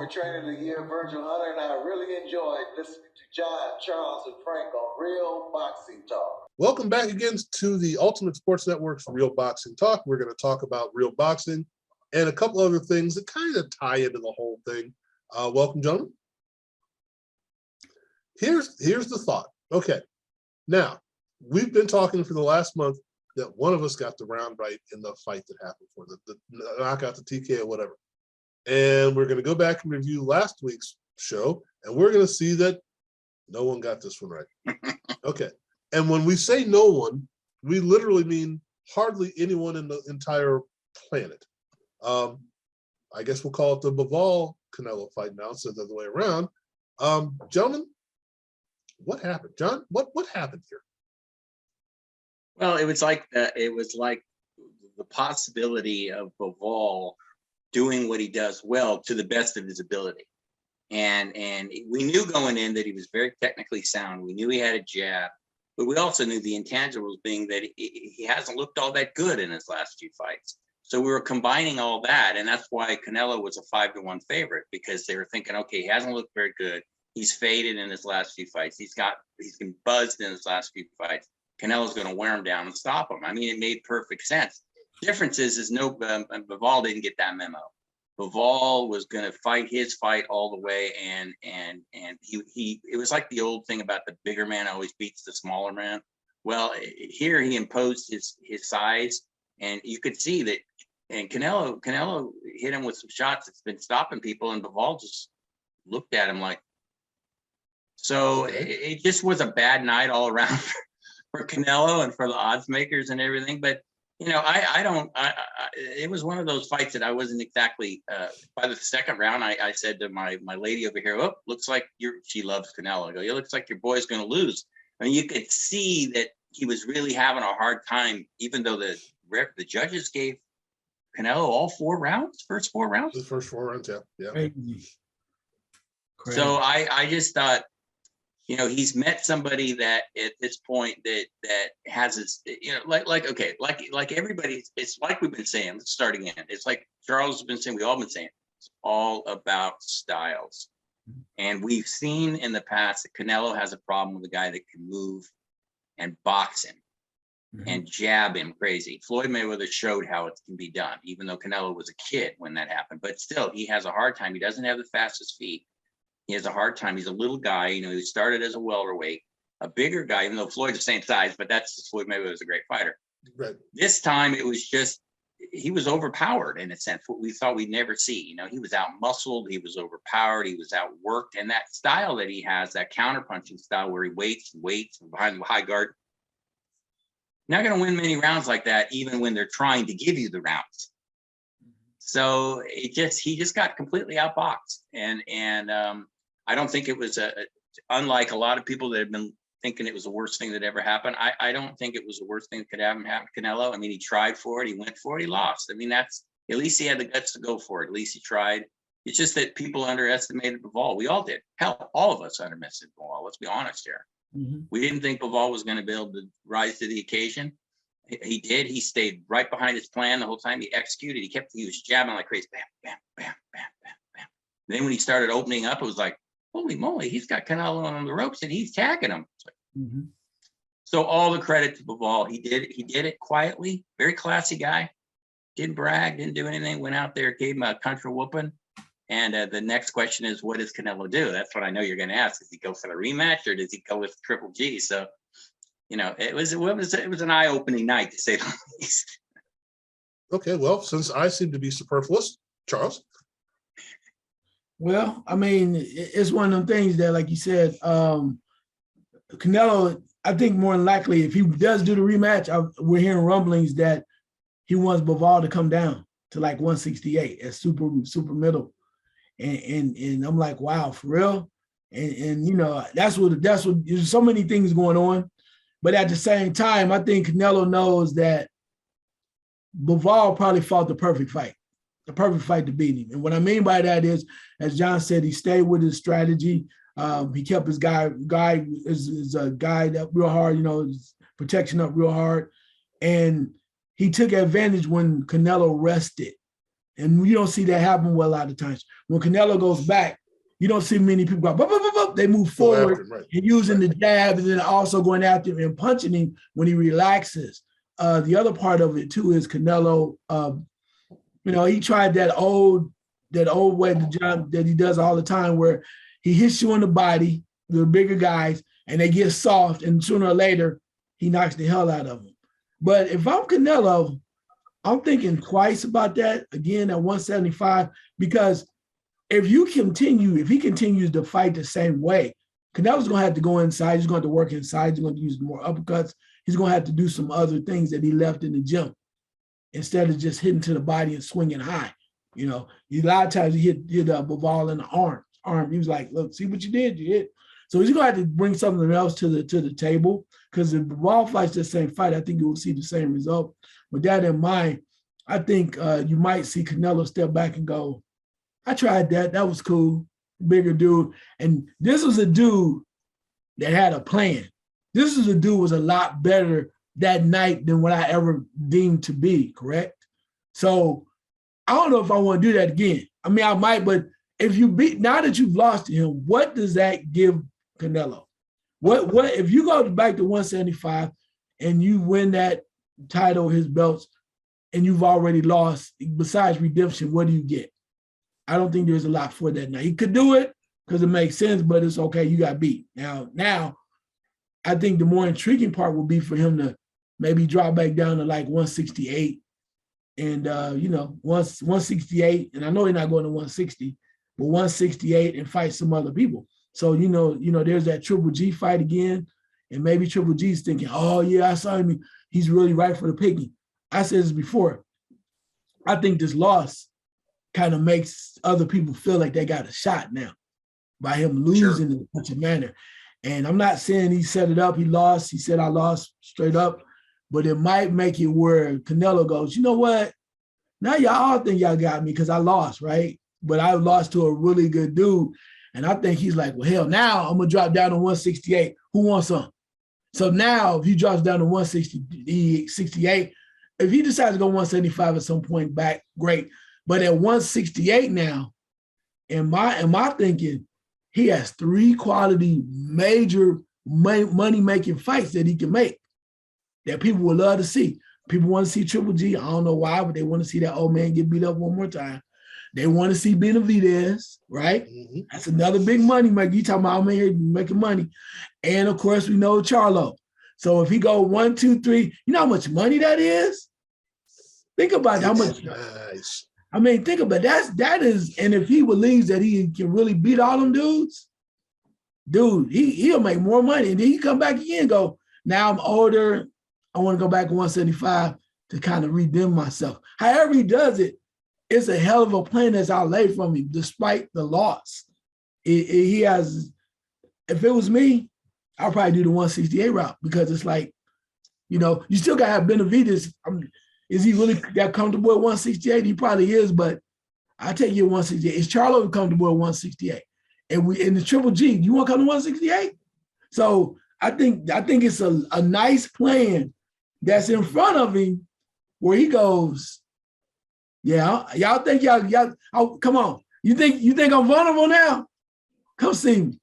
former trainer of the year, Virgil Hunter, and I really enjoyed listening to John, Charles, and Frank on Real Boxing Talk. Welcome back again to the Ultimate Sports Network's Real Boxing Talk. We're going to talk about real boxing and a couple other things that kind of tie into the whole thing. Welcome, gentlemen. Here's the thought. Okay, now, we've been talking for the last month that one of us got the round right in the fight that happened for the knockout, the TK, or whatever. And we're going to go back and review last week's show, and we're going to see that no one got this one right. Okay. And when we say no one, we literally mean hardly anyone in the entire planet. I guess we'll call it the Bivol Canelo fight now instead of the other way around. Gentlemen, what happened? John, what happened here? Well, it was like the possibility of Bivol doing what he does well to the best of his ability. And we knew going in that he was very technically sound. We knew he had a jab, but we also knew the intangibles being that he hasn't looked all that good in his last few fights. So we were combining all that, and that's why Canelo was a 5-1 favorite, because they were thinking, okay, he hasn't looked very good. He's faded in his last few fights. He's been buzzed in his last few fights. Canelo's going to wear him down and stop him. I mean, it made perfect sense. Difference is Bivol didn't get that memo. Bivol was going to fight his fight all the way, and it was like the old thing about the bigger man always beats the smaller man. Well, here he imposed his size, and you could see that. And Canelo hit him with some shots that's been stopping people, and Bivol just looked at him like. So it just was a bad night all around for Canelo and for the odds makers and everything. But you know, it was one of those fights that I wasn't exactly, by the second round, I said to my lady over here, oh, looks like she loves Canelo. I go, it looks like your boy's going to lose. I mean, you could see that he was really having a hard time, even though the judges gave Canelo all 4 rounds, first 4 rounds. The first 4 rounds, yeah. Crazy. So I just thought, you know, he's met somebody that at this point that has his, you know, like everybody, it's like we've been saying, let's start again. It's like Charles has been saying, we've all been saying, it's all about styles. And we've seen in the past that Canelo has a problem with a guy that can move and box him and jab him crazy. Floyd Mayweather showed how it can be done, even though Canelo was a kid when that happened. But still, he has a hard time. He doesn't have the fastest feet. He has a hard time. He's a little guy. You know, he started as a welterweight, a bigger guy, even though Floyd's the same size, but that's Floyd Mayweather was a great fighter. Right. This time it was just, he was overpowered in a sense, what we thought we'd never see. You know, he was out muscled, he was overpowered, he was outworked. And that style that he has, that counterpunching style where he waits behind the high guard, not going to win many rounds like that, even when they're trying to give you the rounds. So he just got completely outboxed. And I don't think it was unlike a lot of people that have been thinking it was the worst thing that ever happened. I don't think it was the worst thing that could happen to Canelo. I mean, he tried for it, he went for it, he lost. I mean, that's, at least he had the guts to go for it. At least he tried. It's just that people underestimated Bivol. We all did. Hell, all of us underestimated Bivol. Let's be honest here. We didn't think Bivol was going to be able to rise to the occasion. He did. He stayed right behind his plan the whole time. He executed. He was jabbing like crazy. Bam, bam, bam, bam, bam, bam. Then when he started opening up, it was like, holy moly, he's got Canelo on the ropes and he's tagging him. Like, so all the credit to Bivol. He did it quietly. Very classy guy. Didn't brag, didn't do anything. Went out there, gave him a country whooping. And the next question is, what does Canelo do? That's what I know you're going to ask. Does he go for the rematch or does he go with Triple G? So, you know, it was an eye-opening night, to say the least. Okay, well, since I seem to be superfluous, Charles. Well, I mean, it's one of them things that, like you said, Canelo, I think more than likely, if he does do the rematch, we're hearing rumblings that he wants Bivol to come down to like 168 as super middle. And I'm like, wow, for real? And you know, that's what there's so many things going on. But at the same time, I think Canelo knows that Bivol probably fought the perfect fight to beat him. And what I mean by that is, as John said, he stayed with his strategy. He kept his guy is a guide up real hard, you know, his protection up real hard. And he took advantage when Canelo rested. And you don't see that happen well a lot of times. When Canelo goes back, you don't see many people go, bup, bup, bup, bup. They move forward right. and using the jab and then also going after him and punching him when he relaxes. The other part of it too is Canelo, he tried that old way to jump that he does all the time where he hits you on the body, the bigger guys, and they get soft, and sooner or later, he knocks the hell out of them. But if I'm Canelo, I'm thinking twice about that again at 175, because if he continues to fight the same way, Canelo's going to have to go inside. He's going to have to work inside. He's going to use more uppercuts. He's going to have to do some other things that he left in the gym instead of just hitting to the body and swinging high. A lot of times he hit Bivol in the arm. He was like, look, see what you did? You hit. So he's going to have to bring something else to the table, because if Bivol fights the same fight, I think you will see the same result. With that in mind, I think you might see Canelo step back and go, I tried that. That was cool. Bigger dude. And this was a dude that had a plan. This is a dude was a lot better that night than what I ever deemed to be, correct? So I don't know if I want to do that again. I mean, I might, but if you now that you've lost to him, what does that give Canelo? What if you go back to 175 and you win that title, his belts, and you've already lost, besides redemption, what do you get? I don't think there's a lot for that now. He could do it because it makes sense, but it's okay. You got beat. Now, I think the more intriguing part will be for him to maybe drop back down to like 168 and, 168. And I know he's not going to 160, but 168 and fight some other people. So, there's that Triple G fight again. And maybe Triple G's thinking, oh, yeah, I saw him. He's really right for the picking. I said this before. I think this loss kind of makes other people feel like they got a shot now by him losing in such a manner. And I'm not saying he set it up. He lost. He said, I lost straight up. But it might make it where Canelo goes, you know what? Now y'all all think y'all got me because I lost, right? But I lost to a really good dude. And I think he's like, well, hell, now I'm going to drop down to 168. Who wants some? So now if he drops down to 168, if he decides to go 175 at some point back, great. But at 168 now, in my thinking, he has 3 quality major money-making fights that he can make that people would love to see. People want to see Triple G. I don't know why, but they want to see that old man get beat up one more time. They want to see Benavidez, right? Mm-hmm. That's another big money maker. You talking about old man here making money. And, of course, we know Charlo. So if he go 1, 2, 3, you know how much money that is? Think about how much. Nice. I mean, think about that is, and if he believes that he can really beat all them dudes, he'll make more money. And then he come back again and go, now I'm older. I want to go back to 175 to kind of redeem myself. However he does it, it's a hell of a plan that's outlaid from him, despite the loss. He has, if it was me, I'll probably do the 168 route, because it's like, you still got to have Benavidez. Is he really that comfortable at 168? He probably is, but I take you at 168. Is Charlo comfortable at 168? And we in the Triple G, you want to come to 168? So I think it's a nice plan that's in front of him where he goes, yeah, y'all think y'all oh, come on. You think I'm vulnerable now? Come see me.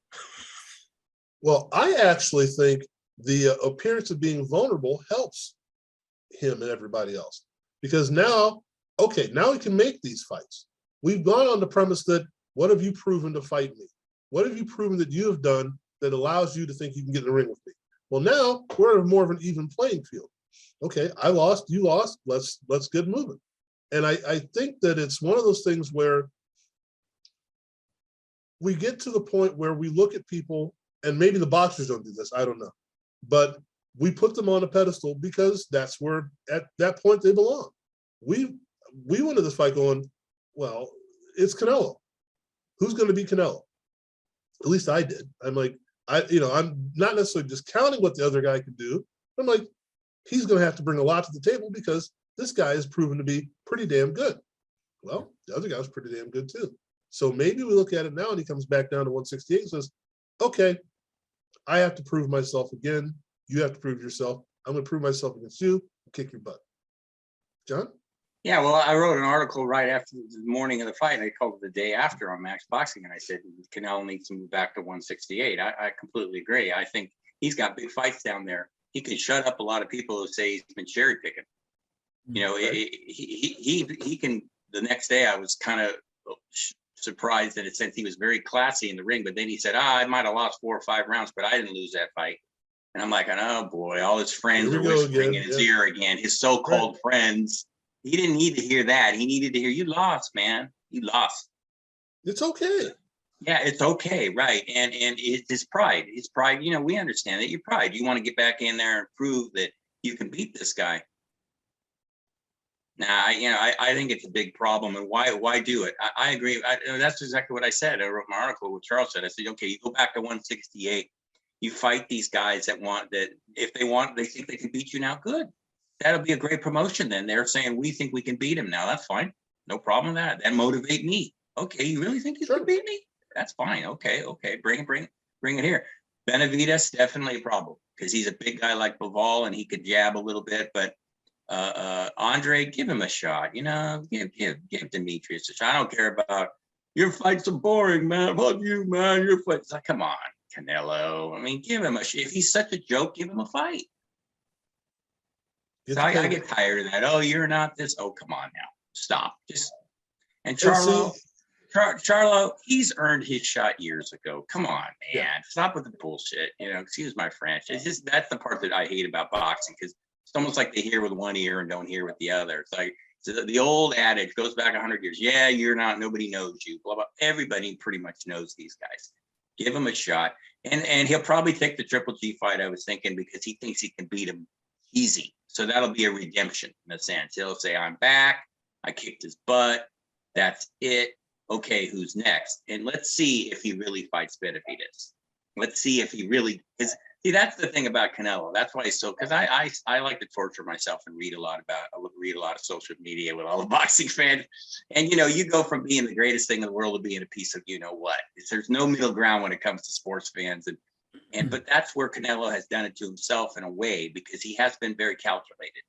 Well, I actually think the appearance of being vulnerable helps him and everybody else, because now he can make these fights. We've gone on the premise that, what have you proven to fight me? What have you proven that you have done that allows you to think you can get in the ring with me? Well, now we're in more of an even playing field. Okay, I lost, you lost, let's get moving. And I think that it's one of those things where we get to the point where we look at people, and maybe the boxers don't do this, I don't know, but we put them on a pedestal because that's where at that point they belong. We went to this fight going, well, it's Canelo. Who's going to beat Canelo? At least I did. I'm like, I'm not necessarily discounting what the other guy can do. I'm like, he's going to have to bring a lot to the table because this guy is proven to be pretty damn good. Well, the other guy was pretty damn good too. So maybe we look at it now and he comes back down to 168 and says, okay, I have to prove myself again. You have to prove yourself. I'm going to prove myself against you and kick your butt. John? Yeah, well, I wrote an article right after the morning of the fight, and I called it the day after on Max Boxing, and I said Canelo needs to move back to 168. I completely agree. I think he's got big fights down there. He can shut up a lot of people who say he's been cherry picking. You know, Right. he can. The next day, I was kind of surprised in a sense he was very classy in the ring, but then he said, I might have lost 4 or 5 rounds, but I didn't lose that fight. And I'm like, oh boy, all his friends are whispering in his ear again, his so-called friends. He didn't need to hear that. He needed to hear, you lost, man. You lost. It's okay. Yeah, it's okay, right? And it's his pride. His pride, you know, we understand that. Your pride. You want to get back in there and prove that you can beat this guy. Now, I think it's a big problem, and why do it? I agree. That's exactly what I said. I wrote my article with Charles said. I said, okay, you go back to 168. You fight these guys that if they think they can beat you now, good. That'll be a great promotion. Then they're saying we think we can beat him now. That's fine, no problem with that. That motivate me. Okay, you really think you can beat me? That's fine. Okay, bring it here. Benavidez definitely a problem because he's a big guy like Bivol and he could jab a little bit, but. Andre, give him a shot. You know, give Demetrius a shot. I don't care about your fights are boring, man. Fuck you, man. Your fights. Like, come on, Canelo. I mean, give him a shot. If he's such a joke, give him a fight. So I get tired of that. Oh, you're not this. Oh, come on now. Stop. And Charlo, Charlo, he's earned his shot years ago. Come on, man. Yeah. Stop with the bullshit. You know, excuse my French. It's just that's the part that I hate about boxing because it's almost like they hear with one ear and don't hear with the other. It's like the old adage goes back 100 years. Yeah, you're not. Nobody knows you. Blah blah. Everybody pretty much knows these guys. Give him a shot, and he'll probably take the Triple G fight. I was thinking because he thinks he can beat him easy. So that'll be a redemption in a sense. He'll say, "I'm back. I kicked his butt. That's it. Okay, who's next?" And let's see if he really fights Benavidez. Let's see if he really is. See, that's the thing about Canelo. That's why he's so. Because I like to torture myself and read a lot of social media with all the boxing fans. And you know, you go from being the greatest thing in the world to being a piece of you know what. There's no middle ground when it comes to sports fans. But that's where Canelo has done it to himself in a way because he has been very calculated.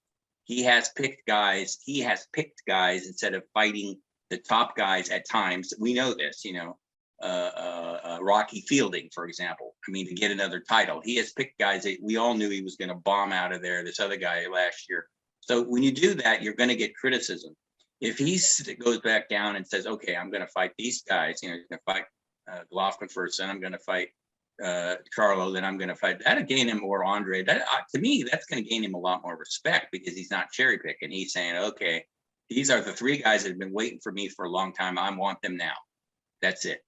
He has picked guys. He has picked guys instead of fighting the top guys at times. We know this, you know. Rocky Fielding, for example. I mean, to get another title, he has picked guys that we all knew he was going to bomb out of there. This other guy last year. So when you do that, you're going to get criticism. If he goes back down and says, "Okay, I'm going to fight these guys," you know, he's going to fight Golovkin first, then I'm going to fight Charlo, then I'm going to fight. That'll gain him more Andre. That to me, that's going to gain him a lot more respect because he's not cherry picking. He's saying, "Okay, these are the 3 guys that have been waiting for me for a long time. I want them now." That's it.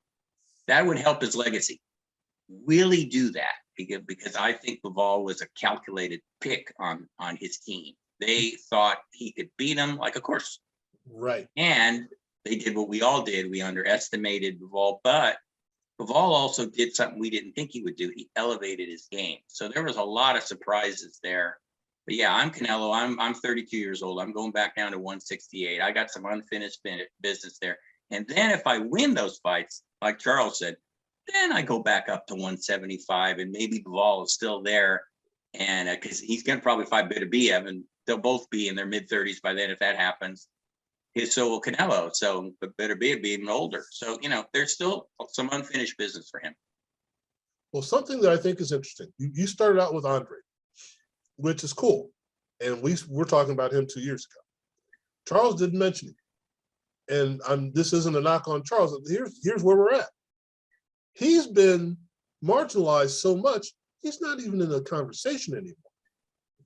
That would help his legacy. Really do that because I think Bivol was a calculated pick on his team. They thought he could beat him, like of course. Right. And they did what we all did. We underestimated Bivol, but Bivol also did something we didn't think he would do. He elevated his game. So there was a lot of surprises there. But yeah, I'm Canelo. I'm 32 years old. I'm going back down to 168. I got some unfinished business there. And then if I win those fights, like Charles said, then I go back up to 175 and maybe Bivol is still there. And because he's going to probably fight Beterbiev and they'll both be in their mid 30s by then if that happens. So will Canelo. So but Beterbiev be even older. So, you know, there's still some unfinished business for him. Well, something that I think is interesting. You started out with Andre, which is cool. And we're talking about him 2 years ago. Charles didn't mention him. And this isn't a knock on Charles. Here's where we're at. He's been marginalized so much, he's not even in the conversation anymore.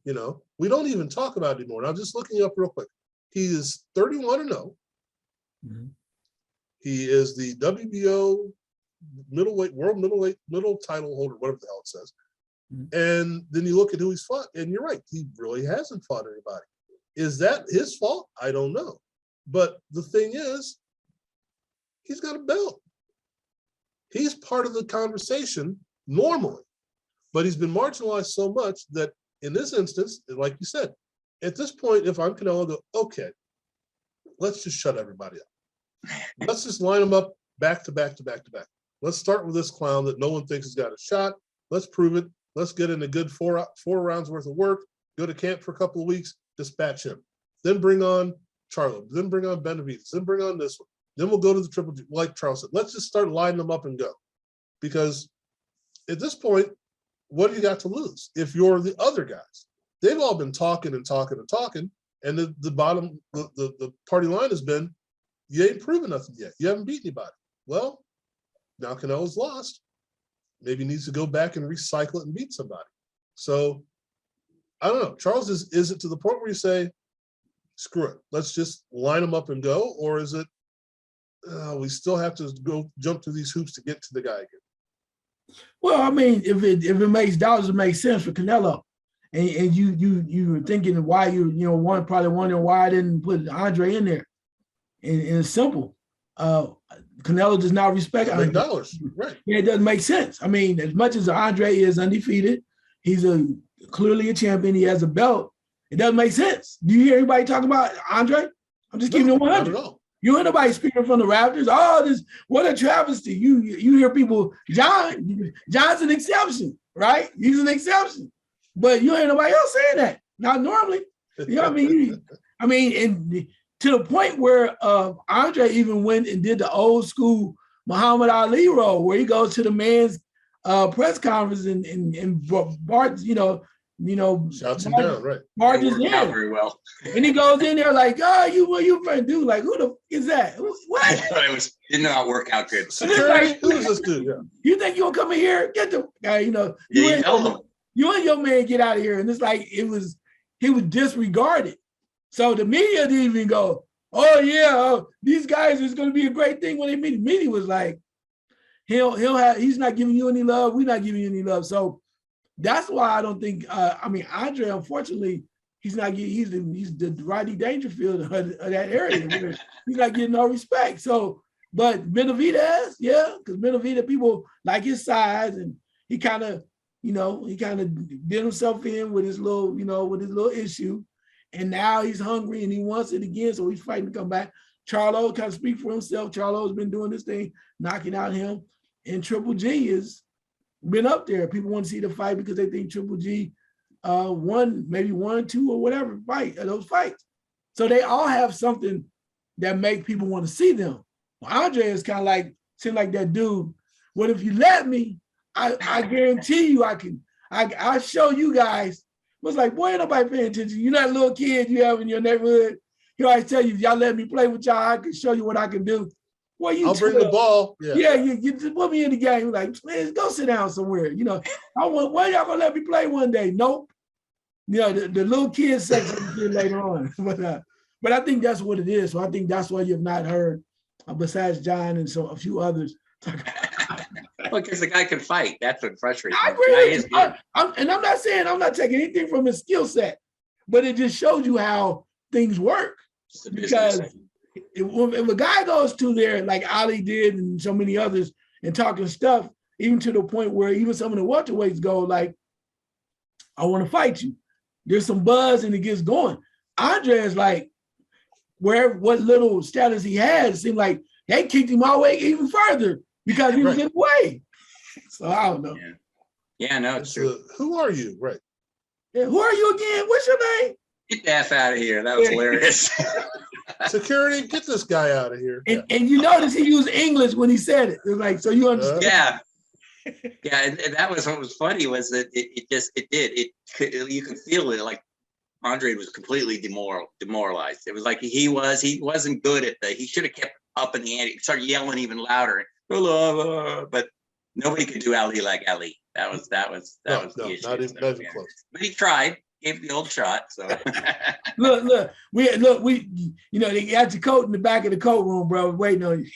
You know, we don't even talk about it anymore. And I'm just looking up real quick. He is 31-0. Mm-hmm. He is the WBO world middle title holder, whatever the hell it says. Mm-hmm. And then you look at who he's fought, and you're right, he really hasn't fought anybody. Is that his fault? I don't know. But the thing is, he's got a belt. He's part of the conversation normally, but he's been marginalized so much that in this instance, like you said, at this point, if I'm Canelo, I go, okay, let's just shut everybody up. Let's just line them up back to back to back to back. Let's start with this clown that no one thinks has got a shot. Let's prove it. Let's get in a good four rounds worth of work, go to camp for a couple of weeks, dispatch him. Then bring on Charlo, then bring on Benavidez, then bring on this one. Then we'll go to the Triple G, like Charles said. Let's just start lining them up and go. Because at this point, what do you got to lose if you're the other guys? They've all been talking and talking and talking, and the party line has been, you ain't proven nothing yet. You haven't beat anybody. Well, now Canelo's lost. Maybe he needs to go back and recycle it and beat somebody. So I don't know. Charles, is it to the point where you say, screw it, let's just line them up and go? Or is it, we still have to go jump through these hoops to get to the guy again? Well, I mean, if it makes dollars, it makes sense for Canelo. And you were thinking why probably wondering why I didn't put Andre in there. And it's simple. Canelo does not respect Andre. Dollars, right? Yeah, it doesn't make sense. I mean, as much as Andre is undefeated, he's clearly a champion. He has a belt. It doesn't make sense. Do you hear anybody talk about Andre? I'm just keeping it 100. Not at all. You hear nobody speaking from the Raptors. Oh, what a travesty. You hear people, John's an exception, right? He's an exception. But you ain't nobody else saying that. Not normally. You know what I mean? And to the point where Andre even went and did the old school Muhammad Ali role, where he goes to the man's press conference and Bart, shouts him down, right? Barges in very well. And he goes in there like, what you friend do? Like, who the f is that? What? It didn't not work out good. Security, who is this dude? Yeah. You think you'll come in here? Get the guy, you and your man get out of here. And it's like he was disregarded. So the media didn't even go, oh yeah, these guys, it's going to be a great thing when they meet. The media was like, he's not giving you any love. We're not giving you any love. So that's why I don't think. Andre, unfortunately, he's the Rodney Dangerfield of that area. He's not getting no respect. So, but Benavidez, yeah, because Benavidez, people like his size, and he kind of did himself in with his little issue. And now he's hungry and he wants it again, so he's fighting to come back. Charlo kind of speak for himself. Charlo's been doing this thing, knocking out him. And Triple G has been up there. People want to see the fight because they think Triple G won, maybe 1, 2, or whatever fight of those fights. So they all have something that make people want to see them. Well, Andre is kind of like, seem like that dude. What if you let me? I guarantee you I'll show you guys. Was like, boy, ain't nobody paying attention. You're not a little kid you have in your neighborhood. He always tell you, if y'all let me play with y'all, I can show you what I can do. Boy, I'll bring the ball. Yeah, you just put me in the game. Like, man, go sit down somewhere. Why y'all gonna let me play one day? Nope. The little kid section later on. But I think that's what it is. So I think that's why you've not heard, besides John and a few others, talk about. Well, because the guy can fight. That's what frustrates me. I agree. I'm not saying I'm not taking anything from his skill set, but it just shows you how things work. Because if a guy goes to there like Ali did and so many others and talking stuff, even to the point where even some of the welterweights go like, I want to fight you. There's some buzz and it gets going. Andre is like, what little status he has, it seemed like they kicked him all the way even further. Because he was in the way. So I don't know. Yeah, no, it's true. Who are you? Right. Yeah, who are you again? What's your name? Get the F out of here. That was hilarious. Security, get this guy out of here. And you notice he used English when he said it. It was like, so you understand. Yeah, and that was what was funny was that you could feel it, like Andre was completely demoralized. It was like he wasn't good at he should have kept up in the ante. He started yelling even louder. But nobody could do Ali like Ali. That was the issue. Not even close. But he tried, gave the old shot. So look, we they got your coat in the back of the coat room, bro, waiting on you.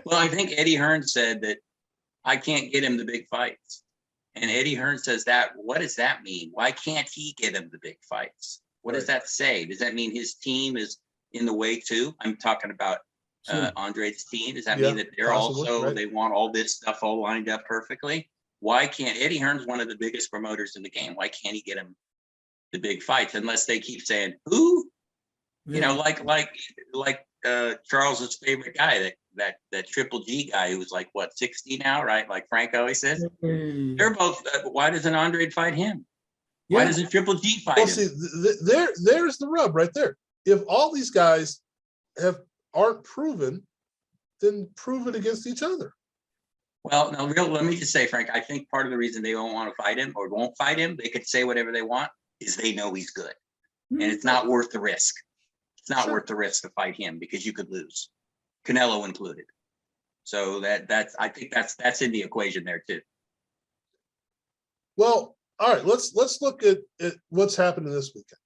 Well, I think Eddie Hearn said that I can't get him the big fights. And Eddie Hearn says that. What does that mean? Why can't he get him the big fights? What does that say? Does that mean his team is in the way too? I'm talking about Andre's team. Does that mean that they're possibly, they want all this stuff all lined up perfectly? Why can't Eddie Hearn's one of the biggest promoters in the game? Why can't he get him the big fights unless they keep saying who? Yeah. Like Charles's favorite guy, that Triple G guy who's like what 60 now, right? Like Frank always says. They're both. Why doesn't Andre fight him? Why Yeah. doesn't Triple G fight Well, him? see, there's the rub right there. If all these guys aren't proven, then prove it against each other. Well, now, let me just say, Frank, I think part of the reason they don't want to fight him or won't fight him, they could say whatever they want, is they know he's good. And it's not worth the risk. It's not worth the risk to fight him because you could lose, Canelo included. So I think that's in the equation there too. Well, all right, let's look at what's happening this weekend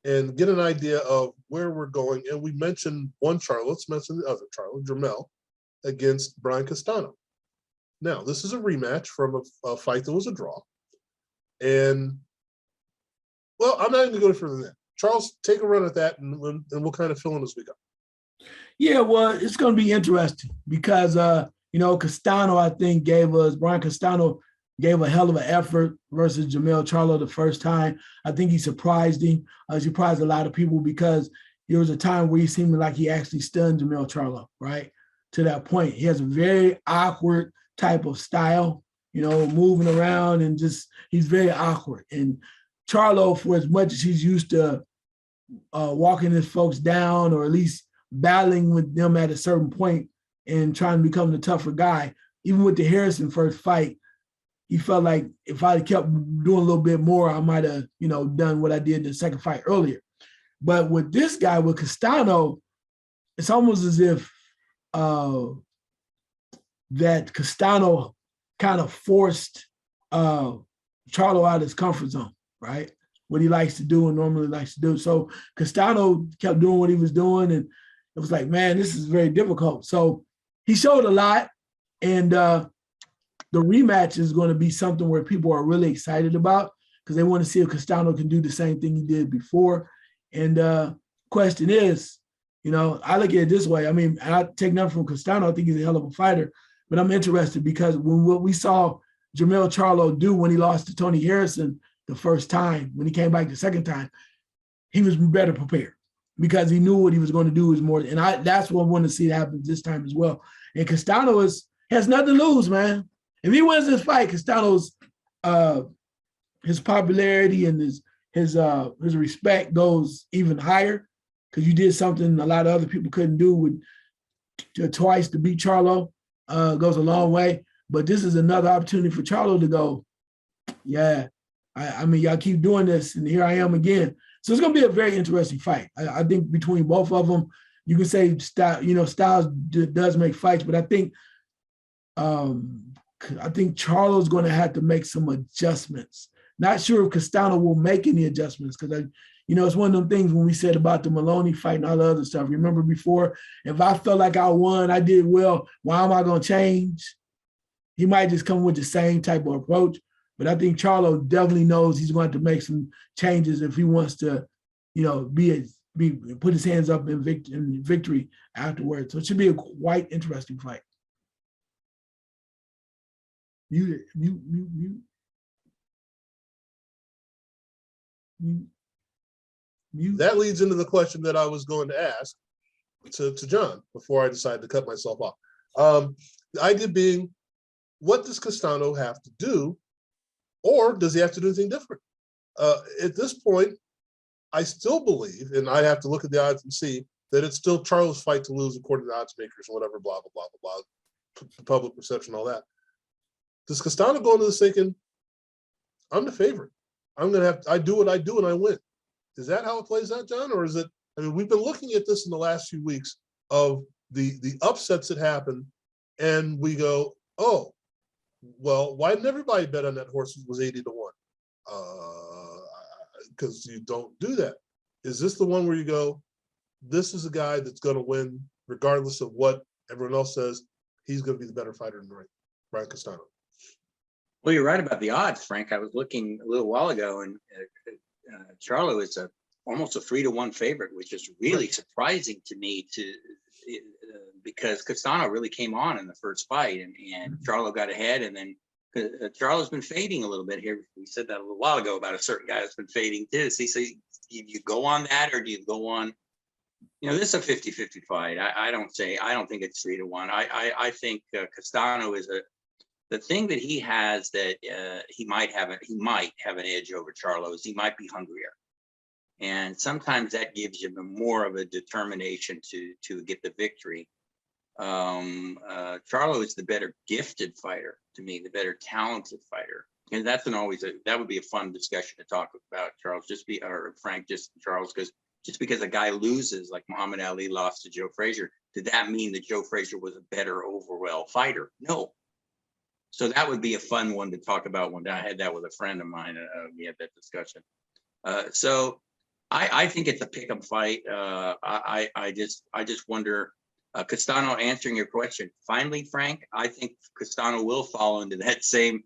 and get an idea of where we're going. And we mentioned one Charlo, let's mention the other Charlo, Jermel, against Brian Castano. Now, this is a rematch from a fight that was a draw. And, well, I'm not even going to go further than that. Charles, take a run at that, and we'll kind of fill in as we go. Yeah, well, it's going to be interesting because, Castano, I think, Brian Castano gave a hell of an effort versus Jermell Charlo the first time. I think he surprised him. Surprised a lot of people because there was a time where he seemed like he actually stunned Jermell Charlo, right? To that point. He has a very awkward type of style, moving around and he's very awkward. And Charlo, for as much as he's used to walking his folks down or at least battling with them at a certain point and trying to become the tougher guy, even with the Harrison first fight, he felt like if I kept doing a little bit more, I might have, done what I did in the second fight earlier. But with this guy, with Castano, it's almost as if that Castano kind of forced Charlo out of his comfort zone, right? What he likes to do and normally likes to do. So Castano kept doing what he was doing, and it was like, man, this is very difficult. So he showed a lot, and the rematch is going to be something where people are really excited about because they want to see if Castano can do the same thing he did before. And question is, I look at it this way. I mean, I take nothing from Castano. I think he's a hell of a fighter, but I'm interested because what we saw Jermell Charlo do when he lost to Tony Harrison the first time, when he came back the second time, he was better prepared because he knew what he was going to do is more. And that's what I want to see happen this time as well. And Castano has nothing to lose, man. If he wins this fight, Castano's his popularity and his respect goes even higher because you did something a lot of other people couldn't do with twice to beat Charlo. Goes a long way. But this is another opportunity for Charlo to go, yeah, I mean, y'all keep doing this, and here I am again. So it's going to be a very interesting fight. I think between both of them, you can say Styles does make fights, but I think Charlo's going to have to make some adjustments. Not sure if Castano will make any adjustments because it's one of them things when we said about the Maloney fight and all the other stuff. Remember before, if I felt like I won, I did well, why am I going to change? He might just come with the same type of approach. But I think Charlo definitely knows he's going to have to make some changes if he wants to, put his hands up in victory afterwards. So it should be a quite interesting fight. Mute. That leads into the question that I was going to ask to John before I decided to cut myself off. The idea being, what does Castano have to do, or does he have to do anything different? At this point, I still believe, and I have to look at the odds and see, that it's still Charlo's fight to lose according to odds makers and whatever, blah, blah, blah, blah, blah, public perception, all that. Does Castano go into this thinking, I'm the favorite. I do what I do and I win? Is that how it plays out, John? Or is it, we've been looking at this in the last few weeks of the upsets that happen, and we go, oh, well, why didn't everybody bet on that horse was 80 to 1? Because you don't do that. Is this the one where you go, this is a guy that's going to win regardless of what everyone else says? He's going to be the better fighter in the ring, Brian Castano. Well, you're right about the odds, Frank. I was looking a little while ago, and Charlo is almost a 3-to-1 favorite, which is really surprising to me because Castano really came on in the first fight, and Charlo got ahead, and then Charlo's been fading a little bit here. We said that a little while ago about a certain guy that's been fading too. So you go on that, or do you go on? This is a 50-50 fight. I don't think it's 3-to-1. I think Castano is The thing that he has that he might have an edge over Charlo is he might be hungrier. And sometimes that gives you more of a determination to get the victory. Charlo is the better gifted fighter to me, the better talented fighter. And that's that would be a fun discussion to talk about, Charles, Frank, Charles, because just because a guy loses, like Muhammad Ali lost to Joe Frazier, did that mean that Joe Frazier was a better overall fighter? No. So that would be a fun one to talk about one day. I had that with a friend of mine. We had that discussion. So I think it's a pick'em fight. I just wonder, Castano, answering your question, finally, Frank, I think Castano will fall into that same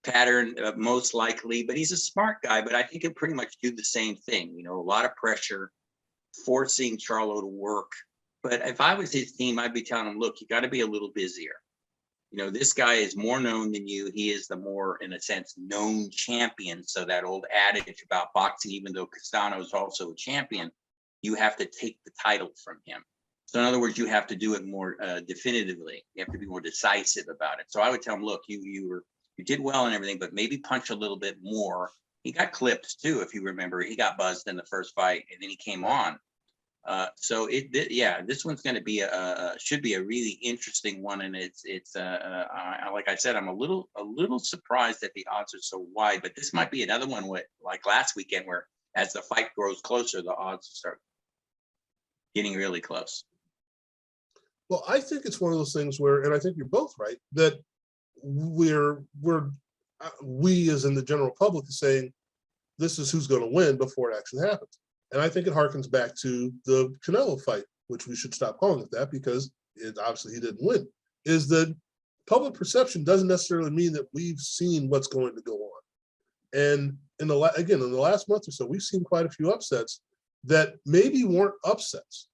pattern, most likely, but he's a smart guy, but I think he'll pretty much do the same thing. You know, a lot of pressure, forcing Charlo to work. But if I was his team, I'd be telling him, look, you got to be a little busier. You know, this guy is more known than you. He is the more, in a sense, known champion. So that old adage about boxing, even though Castano is also a champion, you have to take the title from him. So in other words, you have to do it more definitively. You have to be more decisive about it. So I would tell him, look, you did well and everything, but maybe punch a little bit more. He got clipped too, if you remember. He got buzzed in the first fight, and then he came on. This one's going to be should be a really interesting one, and it's like I said, I'm a little surprised that the odds are so wide, but this might be another one like last weekend, where as the fight grows closer, the odds start getting really close. Well, I think it's one of those things where, and I think you're both right, that we as in the general public is saying this is who's going to win before it actually happens. And I think it harkens back to the Canelo fight, which we should stop calling it that because obviously he didn't win, is that public perception doesn't necessarily mean that we've seen what's going to go on. And in the last month or so, we've seen quite a few upsets that maybe weren't upsets.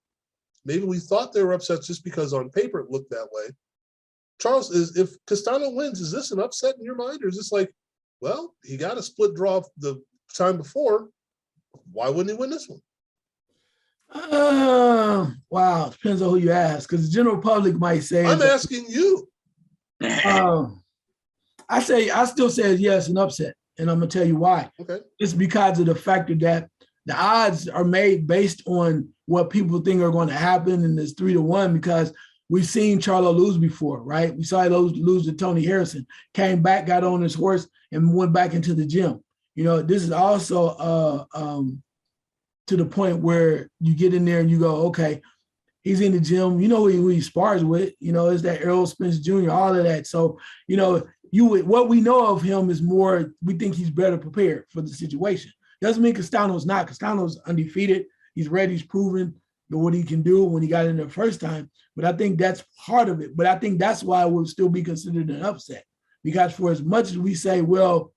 Maybe we thought they were upsets just because on paper it looked that way. Charles, if Castano wins, is this an upset in your mind? Or is this like, well, he got a split draw the time before, why wouldn't he win this one? Wow, depends on who you ask, because the general public might say. I'm asking you. I still say yes, an upset, and I'm gonna tell you why. Okay. It's because of the factor that the odds are made based on what people think are going to happen, and it's 3-1 because we've seen Charlo lose before, right? We saw him lose to Tony Harrison, came back, got on his horse, and went back into the gym. You know, this is also to the point where you get in there and you go, okay, he's in the gym. You know who he spars with. You know, it's that Errol Spence Jr., all of that. So, you know, what we know of him is more, we think he's better prepared for the situation. Doesn't mean Castano's not. Castano's undefeated. He's ready. He's proven what he can do when he got in there first time. But I think that's part of it. But I think that's why it will still be considered an upset. Because for as much as we say, well,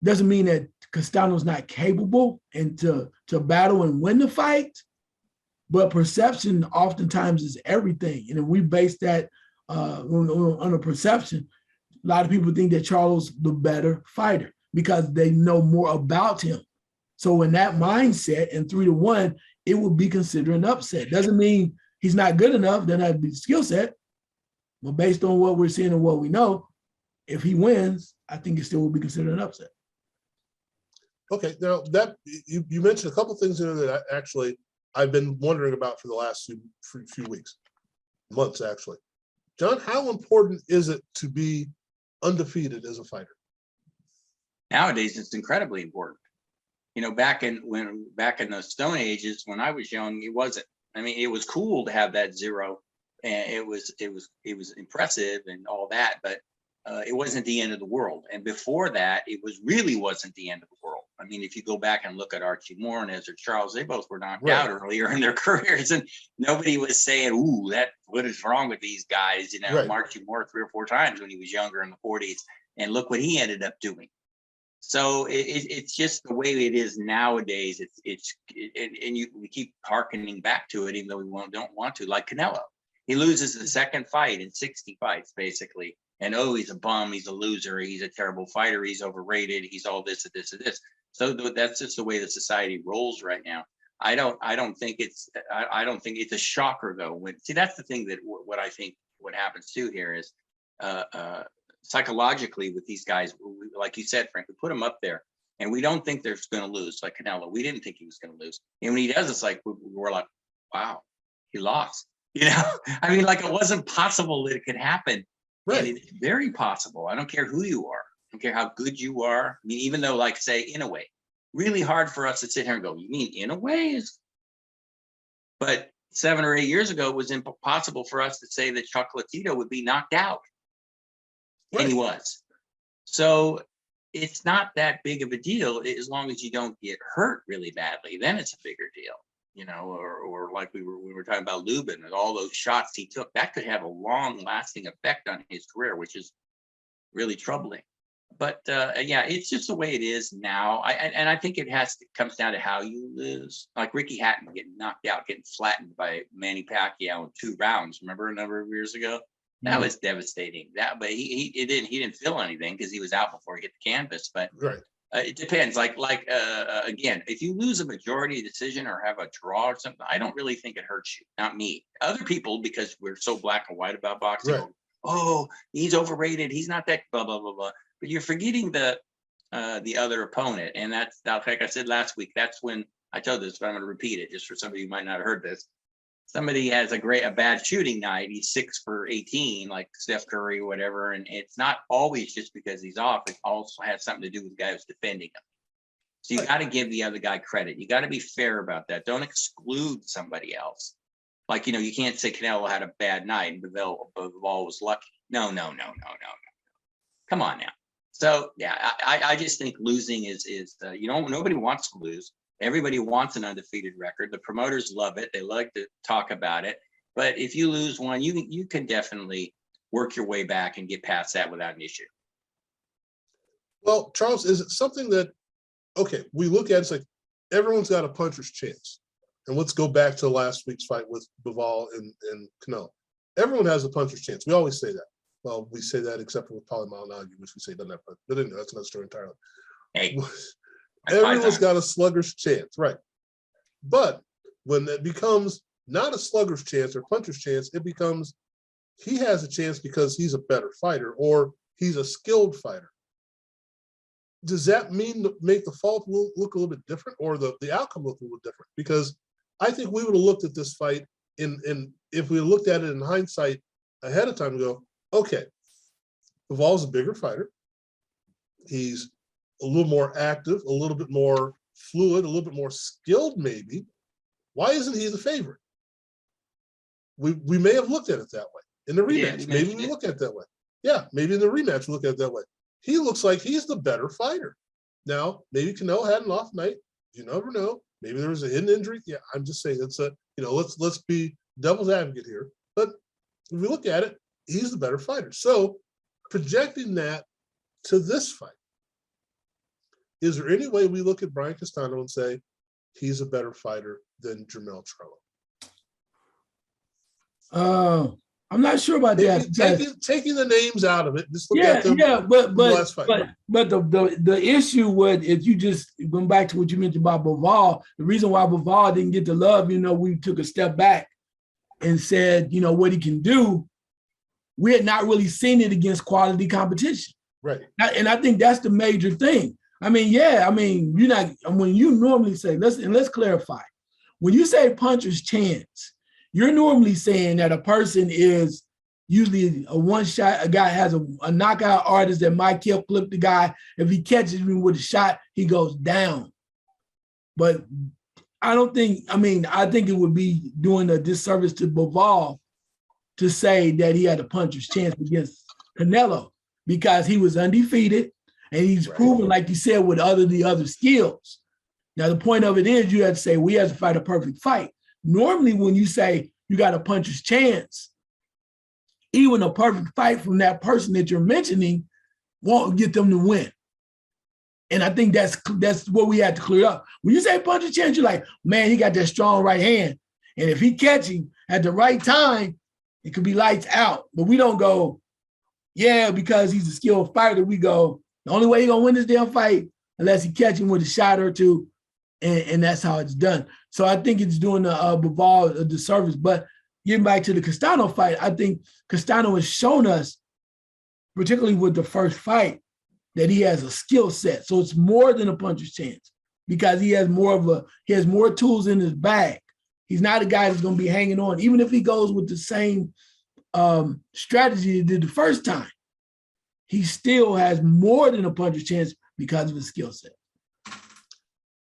doesn't mean that Castano's not capable and to battle and win the fight, but perception oftentimes is everything. And if we base that on a perception, a lot of people think that Charlo's the better fighter because they know more about him. So in that mindset and 3-1, it would be considered an upset. Doesn't mean he's not good enough, then that'd be skill set. But based on what we're seeing and what we know, if he wins, I think it still will be considered an upset. Okay, now that you mentioned a couple of things in there that I've been wondering about for the last few weeks, months actually. John, how important is it to be undefeated as a fighter? Nowadays, it's incredibly important. You know, back in the Stone Ages, when I was young, it wasn't. I mean, it was cool to have that 0, and it was impressive and all that, but it wasn't the end of the world. And before that, it really wasn't the end of the world. I mean, if you go back and look at Archie Moore and Ezra Charles, they both were knocked out earlier in their careers, and nobody was saying, "Ooh, what is wrong with these guys?" You know, Archie Moore 3 or 4 times when he was younger in the 40s, and look what he ended up doing. So it's just the way it is nowadays. We keep hearkening back to it, even though we don't want to. Like Canelo, he loses the second fight in 60 fights, basically. And he's a bum, he's a loser, he's a terrible fighter, he's overrated, he's all this and this and this. So that's just the way the society rolls right now. I don't think it's a shocker though. That's the thing that what I think what happens too here is psychologically with these guys, like you said, Frank, we put them up there and we don't think they're going to lose. Like Canelo, we didn't think he was going to lose. And when he does, it's like, we're like, wow, he lost. You know, I mean, like it wasn't possible that it could happen. Right. And it's very possible. I don't care who you are. I don't care how good you are. I mean, even though, like, say, in a way, really hard for us to sit here and go, you mean in a way? But 7 or 8 years ago, it was impossible for us to say that Chocolatito would be knocked out. Right. And he was. So it's not that big of a deal as long as you don't get hurt really badly. Then it's a bigger deal, you know, or like we were talking about Lubin and all those shots he took, that could have a long lasting effect on his career, which is really troubling. But yeah, it's just the way it is now. I think it comes down to how you lose. Like Ricky Hatton getting knocked out, getting flattened by Manny Pacquiao in 2 rounds. Remember a number of years ago? That was devastating. But he didn't feel anything because he was out before he hit the canvas. But Right. It depends. Again, if you lose a majority decision or have a draw or something, I don't really think it hurts you. Not me. Other people, because we're so black and white about boxing. Right. Oh, he's overrated. He's not that blah blah blah blah. But you're forgetting the other opponent, and that's like I said last week. That's when I told this, but I'm going to repeat it just for somebody who might not have heard this. Somebody has a bad shooting night. He's 6 for 18, like Steph Curry or whatever, and it's not always just because he's off. It also has something to do with the guy who's defending him. So you got to give the other guy credit. You got to be fair about that. Don't exclude somebody else. Like, you know, you can't say Canelo had a bad night and Bivol was lucky. No. Come on now. So yeah, I just think losing is nobody wants to lose. Everybody wants an undefeated record. The promoters love it. They like to talk about it. But if you lose one, you can definitely work your way back and get past that without an issue. Well, Charles, is it something that, okay, we look at it's like everyone's got a puncher's chance. And let's go back to last week's fight with Bivol and Canelo. Everyone has a puncher's chance. We always say that. Well, we say that except for with Paulie Malignaggi, which we say doesn't have, but anyway, that's another story entirely. Hey, everyone's got a slugger's chance, right? But when it becomes not a slugger's chance or puncher's chance, it becomes he has a chance because he's a better fighter or he's a skilled fighter. Does that mean make the fault look a little bit different or the outcome look a little different? Because I think we would have looked at this fight in if we looked at it in hindsight ahead of time and go, okay, Bivol's a bigger fighter. He's a little more active, a little bit more fluid, a little bit more skilled maybe. Why isn't he the favorite? We may have looked at it that way. In the rematch, maybe we look at it that way. Yeah, maybe in the rematch we look at it that way. He looks like he's the better fighter. Now, maybe Canelo had an off night. You never know. Maybe there was a hidden injury. Yeah, I'm just saying it's let's be devil's advocate here. But if we look at it, he's the better fighter. So projecting that to this fight, is there any way we look at Brian Castano and say he's a better fighter than Jermell Charlo? I'm not sure about that. Taking the names out of it, just look at them. Yeah, but the issue with if you just going back to what you mentioned about Bivol, the reason why Bivol didn't get the love, we took a step back and said, what he can do. We had not really seen it against quality competition, right? And I think that's the major thing. You're not when you normally say let's clarify. When you say puncher's chance, you're normally saying that a person is usually a one shot. A guy has a knockout artist that might kill flip the guy. If he catches me with a shot, he goes down. But I don't think. I think it would be doing a disservice to Bivol to say that he had a puncher's chance against Canelo because he was undefeated and he's proven, like you said, with the other skills. Now, the point of it is you have to say, we have to fight a perfect fight. Normally, when you say you got a puncher's chance, even a perfect fight from that person that you're mentioning won't get them to win. And I think that's what we had to clear up. When you say puncher's chance, you're like, man, he got that strong right hand. And if he catch him at the right time, it could be lights out. But we don't go, because he's a skilled fighter. We go, the only way he's going to win this damn fight unless he catch him with a shot or two. And that's how it's done. So I think it's doing the Bivol a disservice. But getting back to the Castano fight, I think Castano has shown us, particularly with the first fight, that he has a skill set. So it's more than a puncher's chance because he has more tools in his bag. He's not a guy that's going to be hanging on, even if he goes with the same strategy he did the first time. He still has more than a puncher's chance because of his skill set.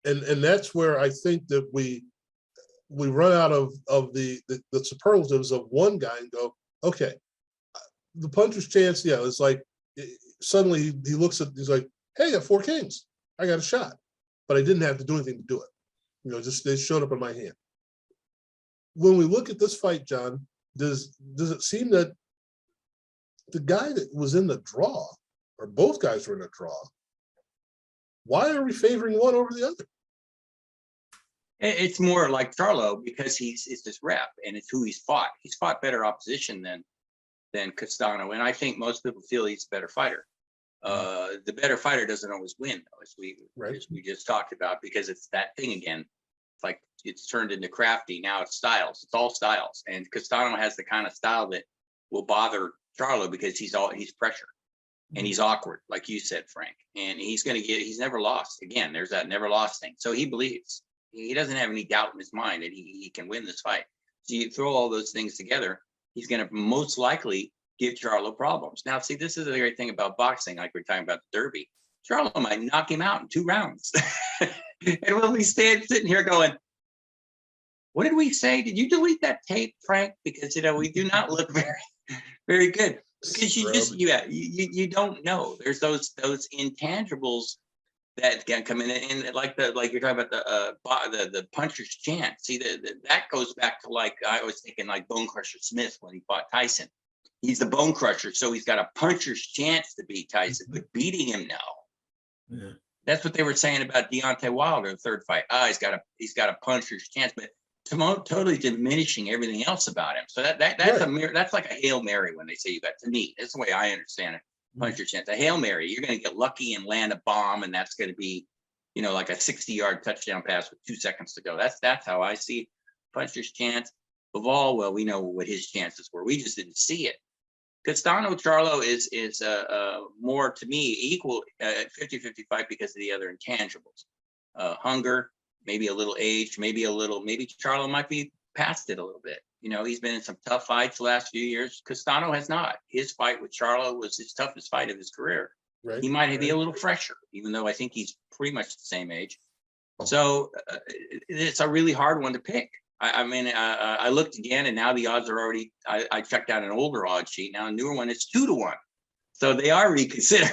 And that's where I think that we run out of the superlatives of one guy and go, okay, the puncher's chance, yeah, it's like suddenly he looks at, he's like, hey, I got 4 kings. I got a shot. But I didn't have to do anything to do it. Just they showed up in my hand. When we look at this fight, John, does it seem that the guy that was in the draw, or both guys were in a draw, why are we favoring one over the other? It's more like Charlo because it's his rep and it's who he's fought. He's fought better opposition than Castano, and I think most people feel he's a better fighter. The better fighter doesn't always win, though, as we just talked about, because it's that thing again. It's like it's turned into crafty. Now it's styles. It's all styles, and Castano has the kind of style that will bother Charlo because he's pressure and he's awkward, like you said, Frank. And he's never lost. Again, there's that never lost thing. So he believes. He doesn't have any doubt in his mind that he can win this fight. So you throw all those things together, he's going to most likely give Charlo problems. Now, see, this is the great thing about boxing, like we're talking about the Derby. Charlo might knock him out in 2 rounds. And we'll be sitting here going, what did we say? Did you delete that tape, Frank? Because, we do not look very, very good. Because you don't know. There's those intangibles that can come in, and like you're talking about the puncher's chance. See, that goes back to, like, I was thinking like Bone Crusher Smith when he fought Tyson. He's the bone crusher, so he's got a puncher's chance to beat Tyson, but beating him, no. Yeah. That's what they were saying about Deontay Wilder, the third fight. He's got a puncher's chance, but totally diminishing everything else about him. So that's right. That's like a Hail Mary when they say you got, to me. That's the way I understand it. Puncher's chance. A Hail Mary, you're going to get lucky and land a bomb, and that's going to be, like a 60-yard touchdown pass with 2 seconds to go. That's how I see puncher's chance. Bivol, well, we know what his chances were. We just didn't see it. Castano Charlo is more, to me, equal at 50-50 fight because of the other intangibles. Hunger, maybe a little age, maybe Charlo might be past it a little bit. He's been in some tough fights the last few years. Castano has not. His fight with Charlo was his toughest fight of his career. Right. He might be a little fresher, even though I think he's pretty much the same age. So it's a really hard one to pick. I looked again, and now the odds are already, I checked out an older odds sheet. Now a newer one is 2-1. So they are reconsidering.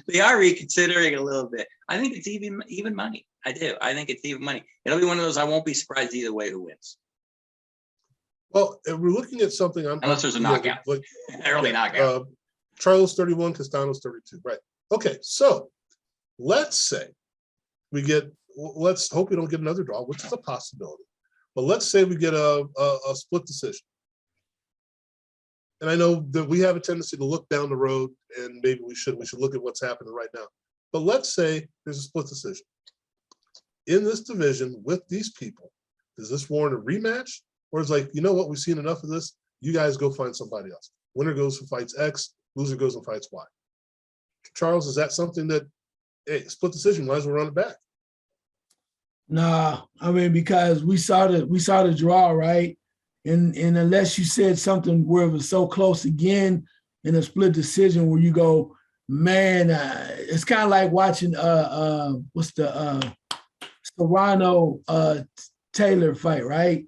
They are reconsidering a little bit. I think it's even money. I do. I think it's even money. It'll be one of those, I won't be surprised either way who wins. Well, we're looking at something. Unless there's a knockout. Early knockout. Charlo's 31, Castano's 32. Right. Okay. So let's say let's hope we don't get another draw, which is a possibility. But let's say we get a split decision. And I know that we have a tendency to look down the road, and maybe we should look at what's happening right now. But let's say there's a split decision. In this division with these people, does this warrant a rematch? Or is like, you know what, we've seen enough of this. You guys go find somebody else. Winner goes and fights X, loser goes and fights Y. Charles, is that something that, hey, split decision, might as well run it back? Nah, because we saw the draw, right? And unless you said something where it was so close again in a split decision where you go, man, it's kind of like watching what's the Serrano Taylor fight, right?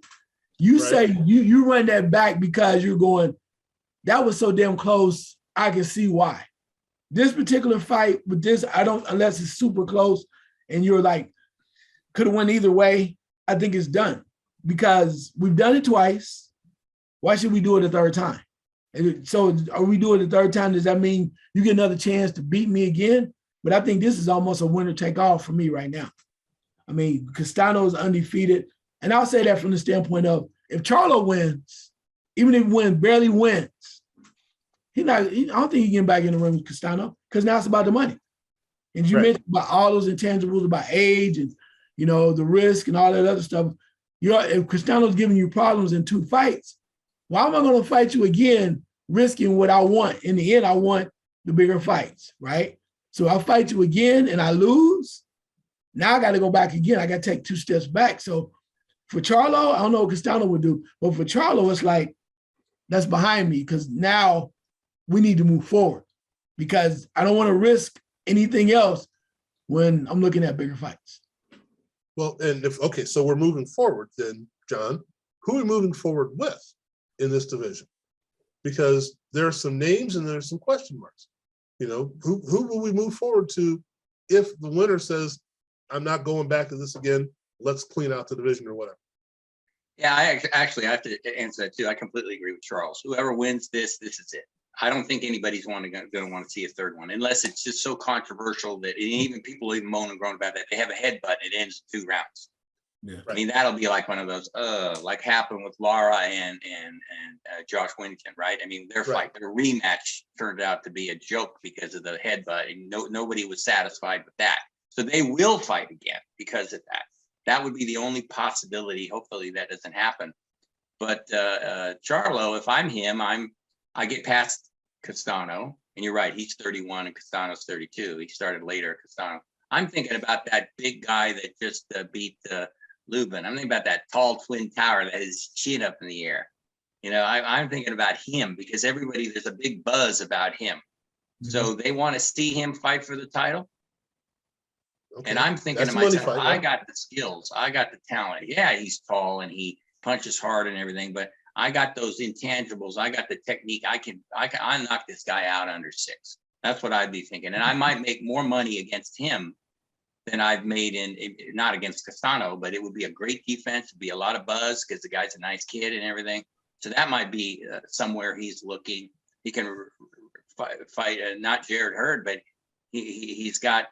You say you run that back because you're going, that was so damn close, I can see why. This particular fight with this, unless it's super close and you're like, could have went either way, I think it's done. Because we've done it twice. Why should we do it a third time? So are we doing it a third time? Does that mean you get another chance to beat me again? But I think this is almost a winner take all for me right now. Castano is undefeated. And I'll say that from the standpoint of, if Charlo wins, even if he barely wins, I don't think he's getting back in the ring with Castano, because now it's about the money. And you mentioned about all those intangibles about age and, the risk and all that other stuff. If Castano's giving you problems in 2 fights, why am I going to fight you again, risking what I want? In the end, I want the bigger fights, right? So I fight you again and I lose. Now I got to go back again. I got to take 2 steps back. So for Charlo, I don't know what Castano would do, but for Charlo, it's like, that's behind me because now we need to move forward because I don't want to risk anything else when I'm looking at bigger fights. Well, and okay, so we're moving forward then, John. Who are we moving forward with in this division? Because there are some names and there's some question marks. You know, who will we move forward to if the winner says, I'm not going back to this again, let's clean out the division or whatever? Yeah, I actually have to answer that too. I completely agree with Charles. Whoever wins this is it. I don't think anybody's going to want to see a third one unless it's just so controversial that even people even moan and groan about that. They have a headbutt and it ends in 2 rounds. Yeah. I mean, that'll be like one of those, like happened with Lara and Josh Whittington, right? I mean, their fight, their rematch turned out to be a joke because of the headbutt, and nobody was satisfied with that. So they will fight again because of that. That would be the only possibility. Hopefully that doesn't happen. But Charlo, if I'm him, I get past Castano, and you're right, he's 31 and Castano's 32. He started later, Castano. I'm thinking about that big guy that just beat Lubin. I'm thinking about that tall twin tower that has his chin up in the air. You know, I'm thinking about him because there's a big buzz about him. Mm-hmm. So they want to see him fight for the title. Okay. And I'm thinking to myself, I got the skills, I got the talent. Yeah, he's tall and he punches hard and everything, but I got those intangibles. I got the technique. I knock this guy out under 6. That's what I'd be thinking. And I might make more money against him than I've made not against Castano, but it would be a great defense. It'd be a lot of buzz because the guy's a nice kid and everything. So that might be somewhere he's looking. He can fight not Jared Hurd, but he's got,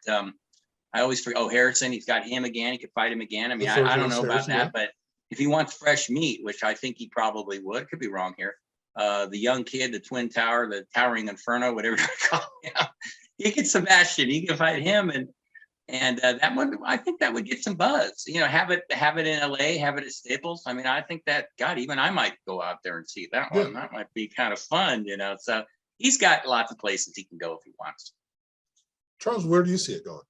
I always forget, Harrison, he's got him again. He could fight him again. I mean, I don't know about that, but if he wants fresh meat, which I think he probably would, could be wrong here. The young kid, the twin tower, the towering inferno, whatever you call him, he can Sebastian, he can fight him. And that one, I think that would get some buzz, you know, have it in LA, have it at Staples. I mean, I think that, God, even I might go out there and see that one. That might be kind of fun, you know? So he's got lots of places he can go if he wants. Charles, where do you see it going?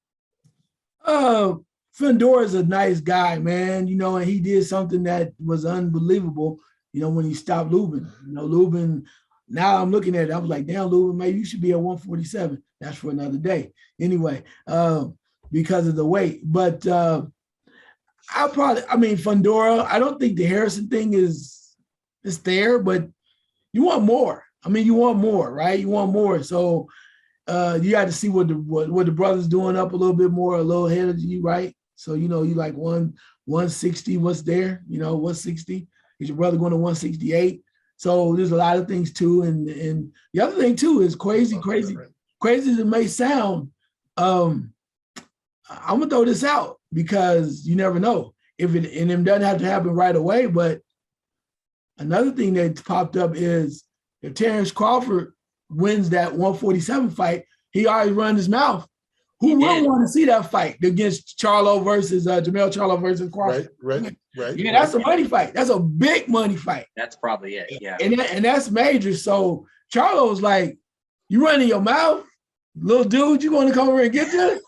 Fendor is a nice guy, man, you know, and he did something that was unbelievable, you know, when he stopped Lubin. You know, Lubin, now I'm looking at it, I was like, damn, Lubin, maybe you should be at 147. That's for another day. Anyway, because of the weight. But Fendor, I don't think the Harrison thing is there, but you want more. I mean, you want more, right? You want more. So you got to see what the brother's doing up a little bit more, a little ahead of you, right? So, you know, you like 160, what's there? You know, 160. Is your brother going to 168? So there's a lot of things too. And the other thing too is crazy as it may sound. I'm gonna throw this out because you never know if it doesn't have to happen right away. But another thing that popped up is if Terrence Crawford wins that 147 fight, he already run his mouth. Who wouldn't want to see that fight against Charlo versus Jamel Charlo versus Crawford? Right. Yeah, that's a money fight. That's a big money fight. That's probably it. Yeah, and that's major. So Charlo's like, you running your mouth, little dude. You want to come over and get this?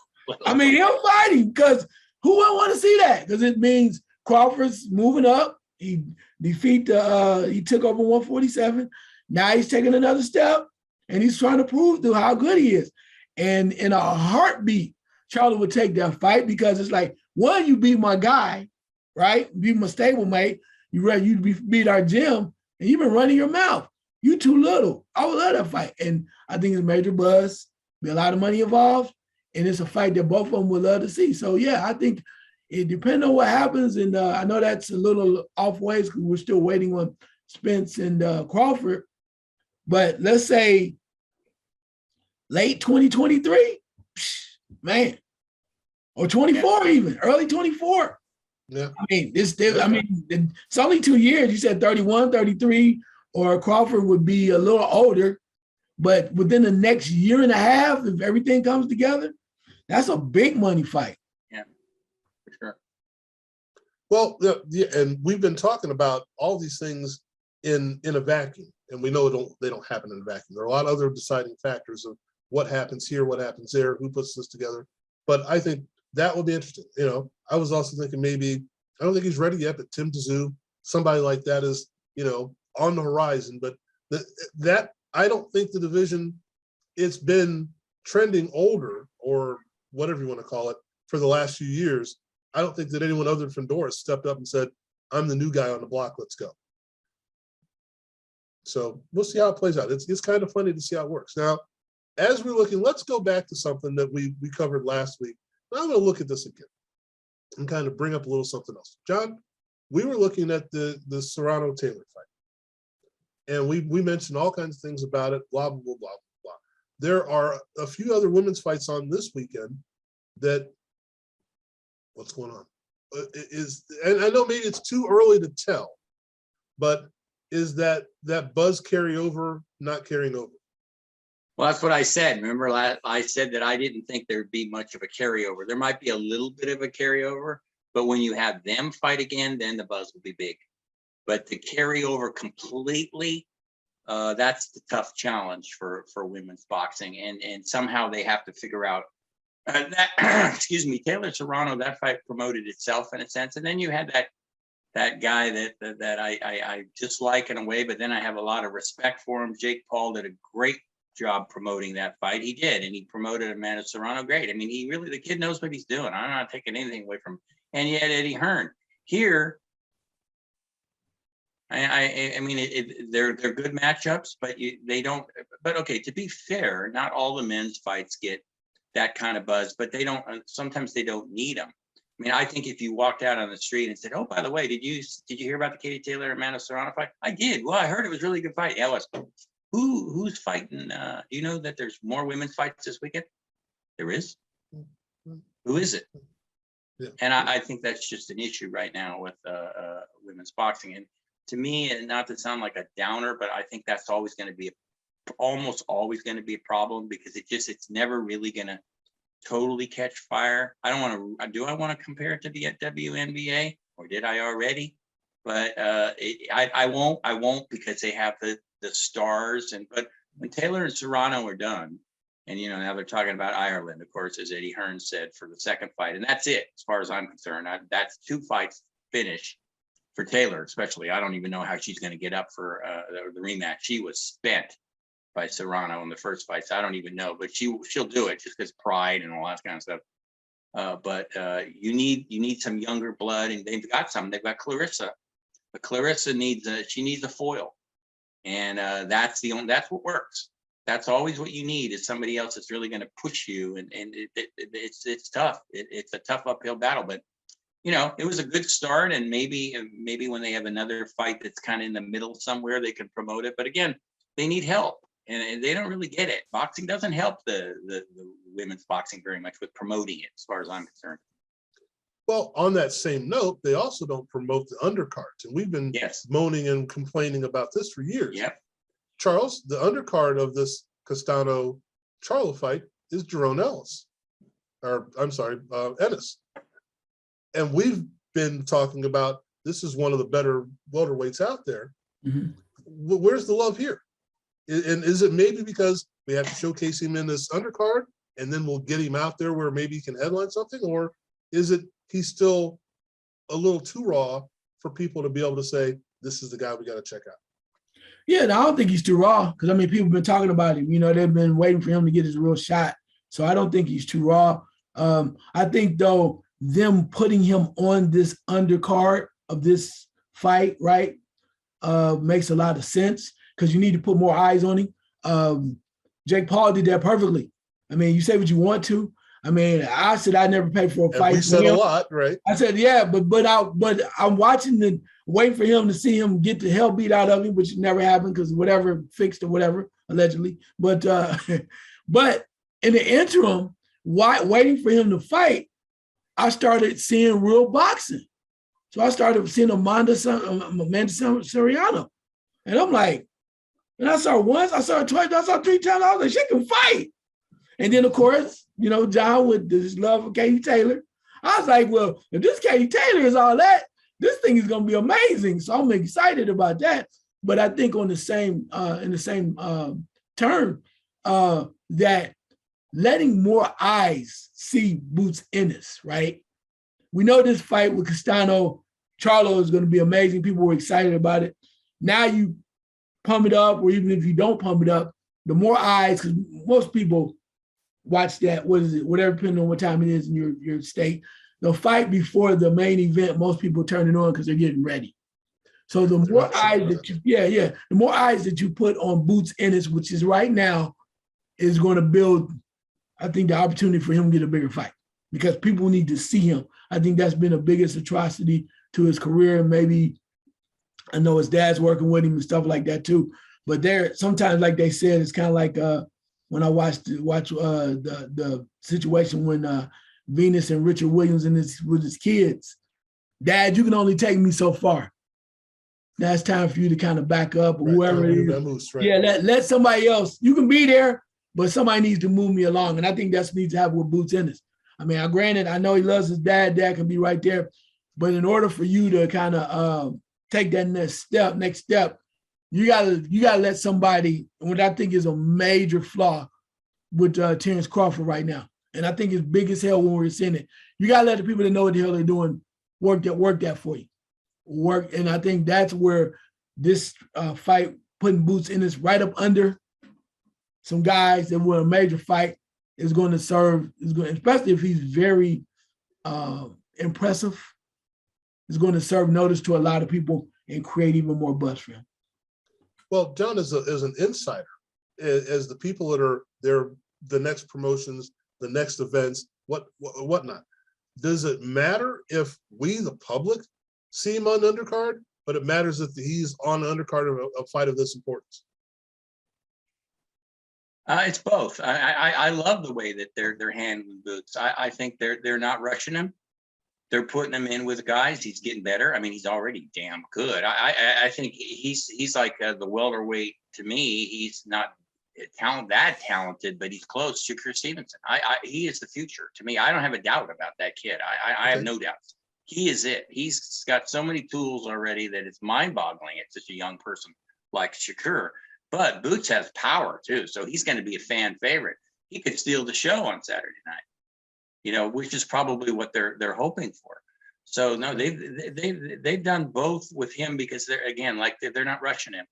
I mean, he'll fight him because who wouldn't want to see that? Because it means Crawford's moving up. He he took over 147. Now he's taking another step, and he's trying to prove to how good he is. And in a heartbeat, Charlo would take that fight because it's like, one, you beat my guy, right? Beat my stablemate. You beat our gym, and you've been running your mouth. You too little. I would love that fight. And I think it's major buzz, be a lot of money involved, and it's a fight that both of them would love to see. So, yeah, I think it depends on what happens. And I know that's a little off ways because we're still waiting on Spence and Crawford. But let's say late 2023, man, or 24 even, early 24. Yeah. I mean, it's only 2 years. You said 31, 33, or Crawford would be a little older. But within the next year and a half, if everything comes together, that's a big money fight. Yeah, for sure. Well, yeah, and we've been talking about all these things in a vacuum, and we know they don't happen in a vacuum. There are a lot of other deciding factors of what happens here, what happens there, who puts this together. But I think that will be interesting. You know, I was also thinking maybe, I don't think he's ready yet, but Tim Tszyu, somebody like that is, you know, on the horizon. But that I don't think the division, it's been trending older or whatever you want to call it for the last few years. I don't think that anyone other than Fedor stepped up and said, I'm the new guy on the block, let's go. So we'll see how it plays out. It's kind of funny to see how it works. Now, as we're looking, let's go back to something that we covered last week. I'm going to look at this again and kind of bring up a little something else. John, we were looking at the Serrano-Taylor fight, and we mentioned all kinds of things about it, blah, blah, blah, blah, blah. There are a few other women's fights on this weekend that, what's going on? And I know maybe it's too early to tell, but is that buzz carry over, not carrying over? Well, that's what I said. Remember, I said that I didn't think there'd be much of a carryover. There might be a little bit of a carryover, but when you have them fight again, then the buzz will be big. But to carry over completely, that's the tough challenge for women's boxing. And somehow they have to figure out that, excuse me, Taylor Serrano, that fight promoted itself in a sense. And then you had that guy that I dislike in a way, but then I have a lot of respect for him. Jake Paul did a great job promoting that fight. He did, and he promoted Amanda Serrano great. I mean, the kid knows what he's doing. I'm not taking anything away from him. And yet Eddie Hearn here, I mean, they're good matchups, but they don't. But okay, to be fair, not all the men's fights get that kind of buzz, but they don't. Sometimes they don't need them. I mean, I think if you walked out on the street and said, "Oh, by the way, did you hear about the Katie Taylor Amanda Serrano fight?" I did. Well, I heard it was a really good fight. Ellis, who's fighting? Do you know that there's more women's fights this weekend? There is. Who is it? Yeah. And I think that's just an issue right now with women's boxing. And to me, and not to sound like a downer, but I think that's always going to be almost always going to be a problem, because it's never really going to totally catch fire. I don't want to. Do I want to compare it to the WNBA, or did I already? But I won't because they have the stars. But when Taylor and Serrano are done, and now they're talking about Ireland, of course, as Eddie Hearn said, for the second fight, and that's it as far as I'm concerned. That's 2 fights finish for Taylor, especially. I don't even know how she's going to get up for the rematch. She was spent by Serrano in the first fight, so I don't even know. But she'll do it just because pride and all that kind of stuff. But you need some younger blood, and they've got some. They've got Clarissa, but Clarissa needs a foil, and that's what works. That's always what you need, is somebody else that's really going to push you, and it's tough. It's a tough uphill battle, but it was a good start, and maybe when they have another fight that's kind of in the middle somewhere, they can promote it. But again, they need help, and they don't really get it. Boxing doesn't help the women's boxing very much with promoting it, as far as I'm concerned. Well, on that same note, they also don't promote the undercards, and we've been moaning and complaining about this for years. Yep. Charles, the undercard of this Castano Charlo fight is Jerome Ellis, or I'm sorry, Ennis. And we've been talking about this is one of the better welterweights out there. Mm-hmm. Where's the love here? And is it maybe because we have to showcase him in this undercard, and then we'll get him out there where maybe he can headline something? Or is it he's still a little too raw for people to be able to say, this is the guy we got to check out? Yeah, no, I don't think he's too raw, because, I mean, people have been talking about him. They've been waiting for him to get his real shot. So I don't think he's too raw. I think, though, them putting him on this undercard of this fight, right, makes a lot of sense, because you need to put more eyes on him. Jake Paul did that perfectly. I mean, you say what you want to. I mean, I said I never paid for a fight. We said a lot, right? I said, yeah, but I'm watching waiting for him to see him get the hell beat out of him, which never happened because whatever fixed or whatever, allegedly. But but in the interim, waiting for him to fight, I started seeing real boxing. So I started seeing Amanda Serrano. And I'm like, and I saw her once, I saw her twice, I saw her 3 times. I was like, she can fight. And then, of course, John, with his love for Katie Taylor, I was like, well, if this Katie Taylor is all that, this thing is going to be amazing. So I'm excited about that. But I think on the same in the same term that letting more eyes see Boots Ennis, right? We know this fight with Castano, Charlo is going to be amazing. People were excited about it. Now you pump it up, or even if you don't pump it up, the more eyes, because most people watch that, what is it, whatever, depending on what time it is in your state, the fight before the main event, most people turn it on because they're getting ready. So the more eyes that you, the more eyes that you put on Boots Ennis, which is right now, is going to build, I think, the opportunity for him to get a bigger fight because people need to see him. I think that's been the biggest atrocity to his career. And maybe, I know his dad's working with him and stuff like that too. But there, sometimes, like they said, it's kind of like when I watched the situation when Venus and Richard Williams with his kids. Dad, you can only take me so far. Now it's time for you to kind of back up, or whoever it is. Yeah, let somebody else. You can be there, but somebody needs to move me along. And I think that's what needs to happen with Boots Ennis. I mean, granted, I know he loves his dad. Dad can be right there. But in order for you to kind of take that next step, you gotta let somebody, what I think is a major flaw with Terrence Crawford right now. And I think it's big as hell when we're seeing it. You gotta let the people that know what the hell they're doing work that for you. And I think that's where this fight, putting Boots Ennis right up under some guys that were a major fight, is going to serve, especially if he's very impressive, is going to serve notice to a lot of people and create even more buzz for him. Well, John, as an insider, as the people that are there, the next promotions, the next events, whatnot, does it matter if we, the public, see him on the undercard, but it matters if he's on the undercard of a fight of this importance? It's both. I love the way that they're handling Boots. I think they're not rushing him. They're putting him in with guys. He's getting better. I mean, he's already damn good. I think he's like the welterweight to me. He's not that talented, but he's close to Chris Stevenson. He is the future to me. I don't have a doubt about that kid. I have no doubts. He is it. He's got so many tools already that it's mind-boggling at such a young person like Shakur. But Boots has power too, so he's going to be a fan favorite. He could steal the show on Saturday night, which is probably what they're hoping for. So no, they've done both with him because they're not rushing him.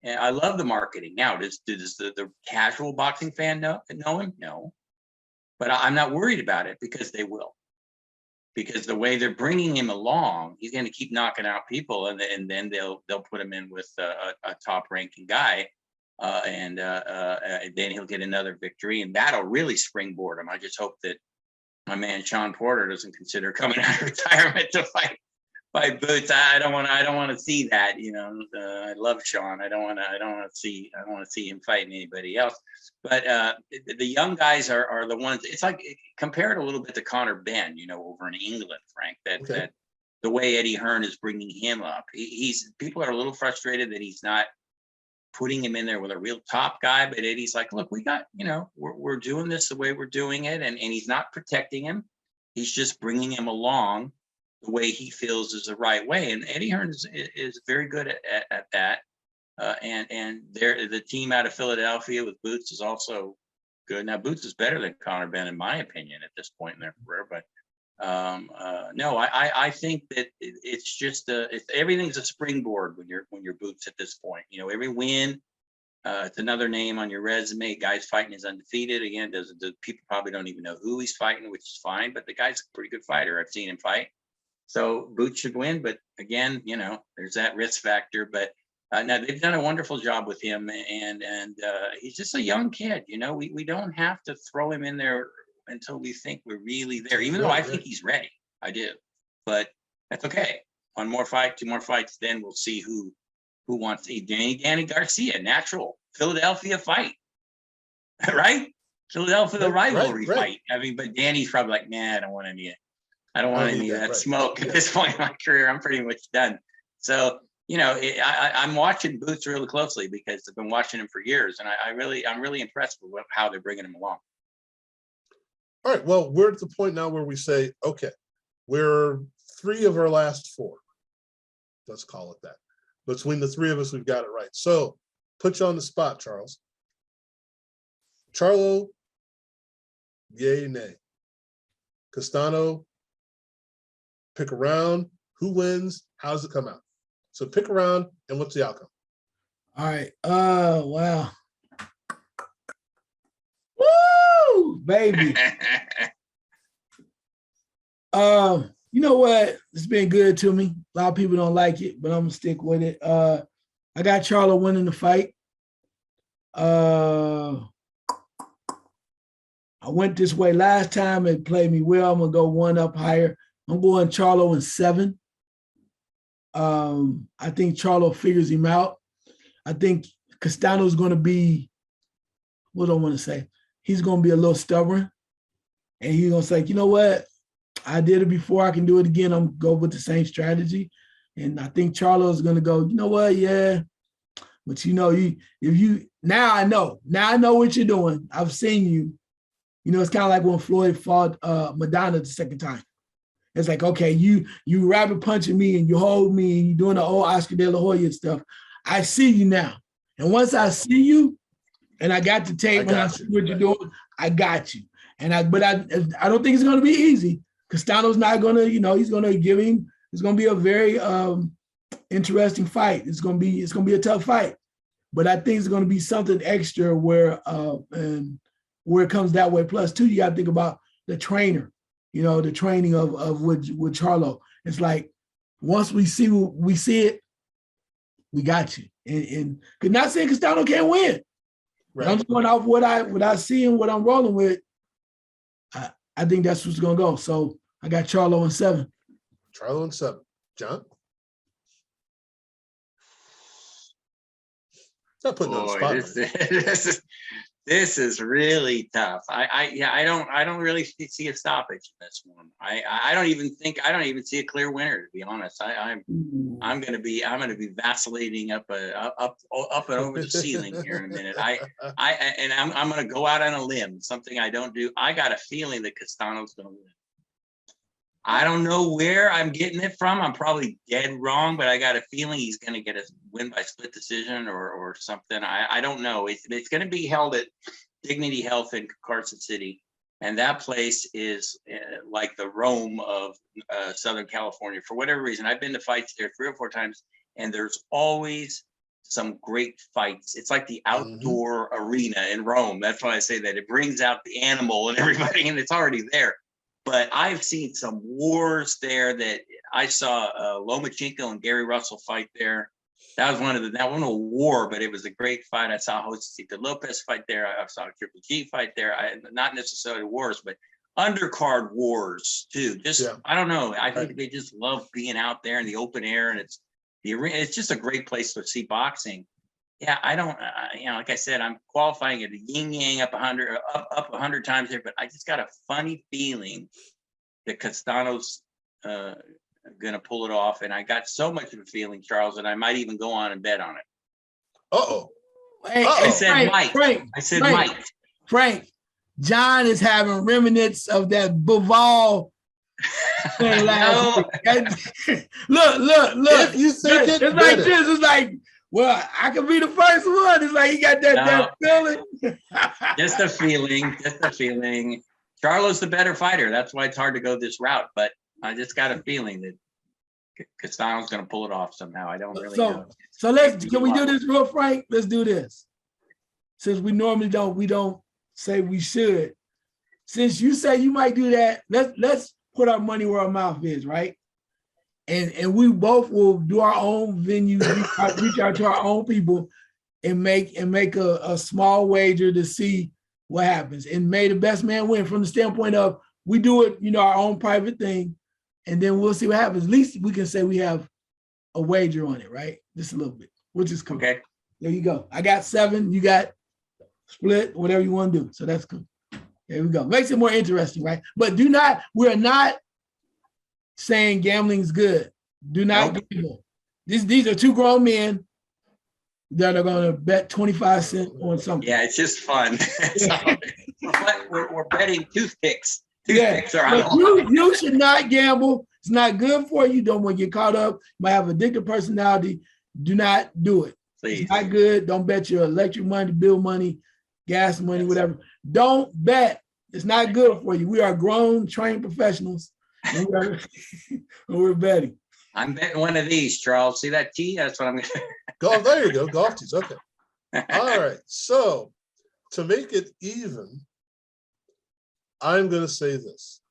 And I love the marketing. Now, does the casual boxing fan know him? No, but I'm not worried about it because they will. Because the way they're bringing him along, he's going to keep knocking out people, and then they'll put him in with a top-ranking guy, and then he'll get another victory, and that'll really springboard him. I just hope that my man Sean Porter doesn't consider coming out of retirement to fight Boots. I don't want to see that. I love Sean. I don't want to see him fighting anybody else. But the young guys are the ones. It's like, compare it a little bit to Conor Benn, over in England, Frank. That the way Eddie Hearn is bringing him up, people are a little frustrated that he's not putting him in there with a real top guy. But Eddie's like, look, we got, we're doing this the way we're doing it, and he's not protecting him. He's just bringing him along the way he feels is the right way. And Eddie Hearn is very good at that. And the team out of Philadelphia with Boots is also good. Now, Boots is better than Conor Benn, in my opinion, at this point in their career. But no, I think that it's just everything's a springboard when you're Boots at this point. Every win, it's another name on your resume. Guy's fighting is undefeated. Again, the people probably don't even know who he's fighting, which is fine. But the guy's a pretty good fighter. I've seen him fight. So Boots should win, but again, there's that risk factor. But now they've done a wonderful job with him, and he's just a young kid. We don't have to throw him in there until we think we're really there. Even though I think he's ready, I do. But that's okay. One more fight, two more fights, then we'll see who wants a Danny Garcia, natural Philadelphia fight, right? Philadelphia rivalry fight. I mean, but Danny's probably like, nah, I don't want any of that smoke at this point in my career. I'm pretty much done. So, I'm watching Boots really closely because I've been watching him for years, and I'm really impressed with how they're bringing him along. All right. Well, we're at the point now where we say, okay, we're 3 of our last 4. Let's call it that. Between the three of us, we've got it right. So put you on the spot, Charles. Charlo, yay, nay. Castano, pick a round. Who wins? How does it come out? So pick a round, and what's the outcome? All right. Wow. Woo, baby. You know what? It's been good to me. A lot of people don't like it, but I'm gonna stick with it. I got Charlo winning the fight. I went this way last time. It played me well. I'm gonna go one up higher. I'm going Charlo in 7. I think Charlo figures him out. I think Castano's going to be, what do I want to say? He's going to be a little stubborn. And he's going to say, you know what? I did it before. I can do it again. I'm going to go with the same strategy. And I think Charlo is going to go, you know what? Yeah. But now I know what you're doing. I've seen you. You know, it's kind of like when Floyd fought Madonna the second time. It's like, okay, you rabbit punching me and you hold me and you're doing the old Oscar De La Hoya stuff. I see you now. And once I see you and I got the tape and I see what you're doing, I got you. But I don't think it's going to be easy. Castano's not going to, he's going to give him, it's going to be a very interesting fight. It's going to be a tough fight. But I think it's going to be something extra where it comes that way. Plus, too, you got to think about the trainer. The training of with Charlo. It's like once we see it, we got you. And not saying Castano can't win. Right. I'm just going off what I see and what I'm rolling with. I think that's what's gonna go. So I got Charlo in 7. Charlo in 7. John? Not putting on the spot. This is really tough. I don't really see a stoppage in this one. I don't even see a clear winner, to be honest. I'm gonna be vacillating up and over the ceiling here in a minute. I'm gonna go out on a limb, something I don't do. I got a feeling that Castano's gonna win. I don't know where I'm getting it from. I'm probably dead wrong, but I got a feeling he's going to get a win by split decision or something. I don't know. It's going to be held at Dignity Health in Carson City. And that place is like the Rome of Southern California. For whatever reason, I've been to fights there 3 or 4 times, and there's always some great fights. It's like the outdoor arena in Rome. That's why I say that. It brings out the animal and everybody, and it's already there. But I've seen some wars there that I saw Lomachenko and Gary Russell fight there. That wasn't a war, but it was a great fight. I saw Josecito Lopez fight there. I saw Triple G fight there. Not necessarily wars, but undercard wars too. I don't know. I think they just love being out there in the open air, and it's just a great place to see boxing. Yeah, I don't, like I said, I'm qualifying at a yin yang up 100 times there, but I just got a funny feeling that Castano's going to pull it off. And I got so much of a feeling, Charles, that I might even go on and bet on it. I said Mike. Frank, John is having remnants of that Bivol thing last week. Look. If you think it's like this. It's like, well, I could be the first one. It's like he got that feeling. Just a feeling. Charlo's the better fighter. That's why it's hard to go this route. But I just got a feeling that Castano's going to pull it off somehow. I don't really know. So can we do this real frank? Let's do this. Since we normally we don't say we should. Since you say you might do that, let's put our money where our mouth is, right? And we both will do our own venues, reach out to our own people and make a small wager to see what happens. And may the best man win from the standpoint of we do it, our own private thing, and then we'll see what happens. At least we can say we have a wager on it, right? Just a little bit, which is cool. Okay. There you go. I got 7, you got split, whatever you want to do. So that's cool. There we go. Makes it more interesting, right? But we're not saying gambling's good. Do not gamble. These are 2 grown men that are going to bet 25 cents on something. Yeah, it's just fun. we're betting toothpicks. Toothpicks are out. You should not gamble. It's not good for you. Don't want to get caught up. You might have addictive personality. Do not do it. Please. It's not good. Don't bet your electric money, bill money, gas money, whatever. Don't bet. It's not good for you. We are grown, trained professionals, and we're betting. I'm betting one of these, Charles. See that tee? That's what I'm going to. Golf, there you go. Golf tees. Okay. All right. So to make it even, I'm going to say this.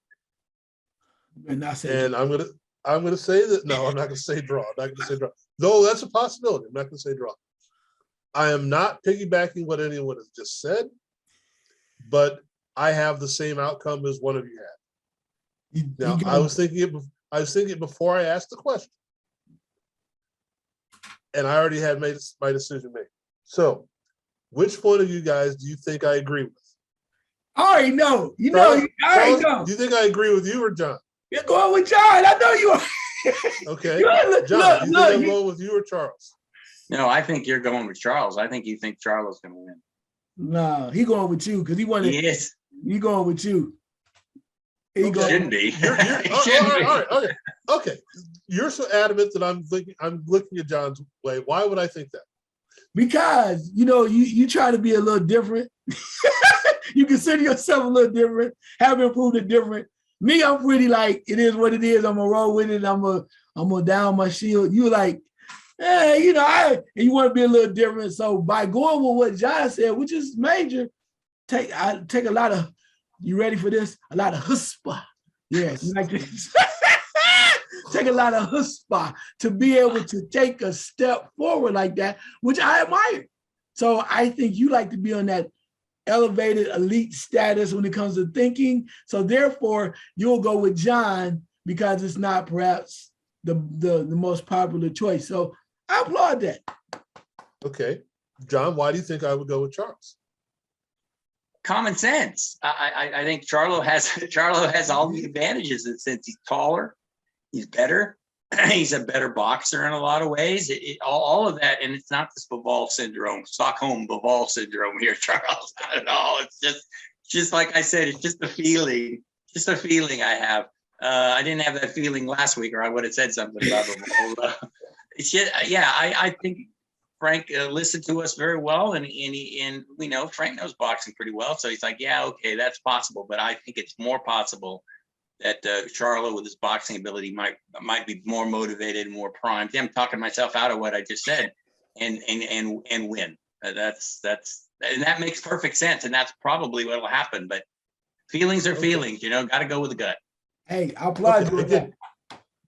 And I'm going to say that. No, I'm not going to say draw. I'm not going to say draw. Though that's a possibility. I'm not going to say draw. I am not piggybacking what anyone has just said, but I have the same outcome as one of you had. Now, I was thinking it before I asked the question, and I already had made my decision made. So, which one of you guys do you think I agree with? I already know. I already know. Do you think I agree with you or John? You're going with John. I know you are. Okay. John, do you think I'm going with you or Charles? No, I think you're going with Charles. I think you think Charlo's going to win. No, he going with you because he wanted. Yes. He going with you. He shouldn't be. All right. Okay. You're so adamant that I'm looking at John's way. Why would I think that? Because you try to be a little different. You consider yourself a little different. Haven't proved it different. Me, I'm pretty like it is what it is. I'm gonna roll with it. I'm gonna down my shield. You like, and you want to be a little different. So by going with what John said, which is major, I take a lot of. You ready for this? A lot of chutzpah. Yes, like this. Take a lot of chutzpah to be able to take a step forward like that, which I admire. So I think you like to be on that elevated elite status when it comes to thinking. So therefore, you'll go with John because it's not perhaps the most popular choice. So I applaud that. Okay. John, why do you think I would go with Charles? Common sense. I think Charlo has all the advantages, and since he's taller, he's better. He's a better boxer in a lot of ways. All of that, and it's not this Bivol syndrome, Stockholm Bivol syndrome here, Charles. Not at all. It's just like I said. It's just a feeling. Just a feeling I have. I didn't have that feeling last week, or I would have said something about Bivol. It's just, yeah. I think Frank listened to us very well, and we know Frank knows boxing pretty well. So he's like, yeah, okay, that's possible. But I think it's more possible that Charlo, with his boxing ability, might be more motivated and more primed. I'm talking myself out of what I just said, and win. That's and that makes perfect sense, and that's probably what will happen. But feelings are feelings, got to go with the gut. Hey, I applaud you. Again,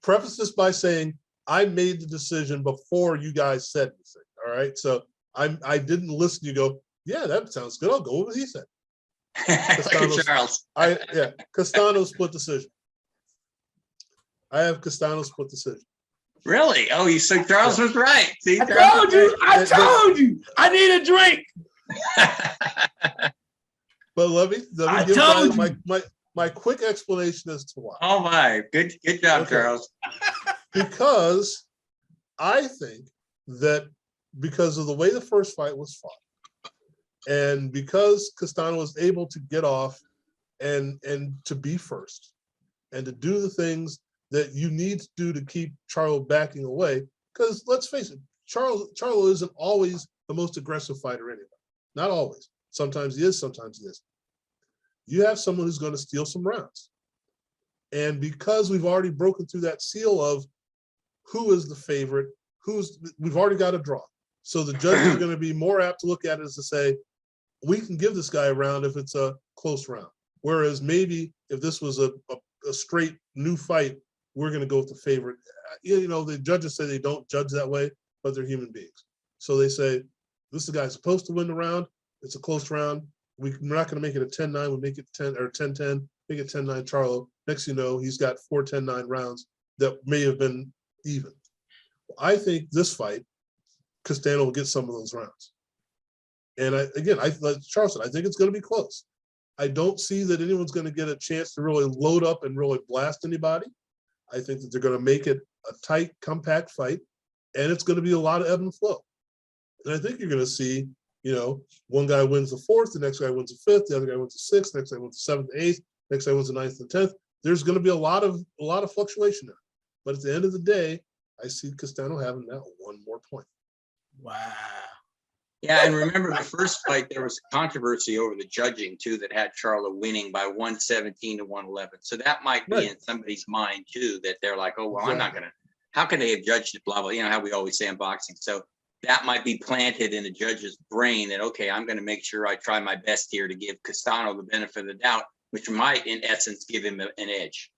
preface this by saying I made the decision before you guys said anything. All right, so I didn't listen. You go, yeah, that sounds good. I'll go with what he said. Charles. Castano split decision. I have Castano split decision. Really? Oh, you said Charles was right. See, I told you. I need a drink. But let me give my quick explanation as to why. Oh my, good job, okay. Charles. Because I think that because of the way the first fight was fought, and because Castano was able to get off and to be first and to do the things that you need to do to keep Charlo backing away, because let's face it, Charlo isn't always the most aggressive fighter anyway. Not always. Sometimes he is, sometimes he isn't. You have someone who's going to steal some rounds. And because we've already broken through that seal of who is the favorite, we've already got a draw. So the judges are going to be more apt to look at it as to say, we can give this guy a round if it's a close round. Whereas maybe if this was a straight new fight, we're going to go with the favorite. The judges say they don't judge that way, but they're human beings. So they say, this is the guy supposed to win the round. It's a close round. We're not going to make it a 10-9. We'll make it 10 or 10-10, make it 10-9 Charlo. Next thing you know, he's got 4 10-9 rounds that may have been even. I think this fight, Castano will get some of those rounds. And like Charles said, I think it's going to be close. I don't see that anyone's going to get a chance to really load up and really blast anybody. I think that they're going to make it a tight, compact fight, and it's going to be a lot of ebb and flow. And I think you're going to see, one guy wins the 4th, the next guy wins the 5th, the other guy wins the 6th, next guy wins the 7th, the 8th, next guy wins the 9th and 10th. There's going to be a lot of fluctuation there. But at the end of the day, I see Castano having that one more point. Wow. Yeah, and remember the first fight, there was controversy over the judging too that had Charlo winning by 117 to 111. So that might be in somebody's mind too, that they're like, oh, well, I'm not gonna, how can they have judged it, blah, blah, you know, how we always say in boxing. So that might be planted in the judge's brain that, okay, I'm gonna make sure I try my best here to give Castano the benefit of the doubt, which might in essence give him an edge.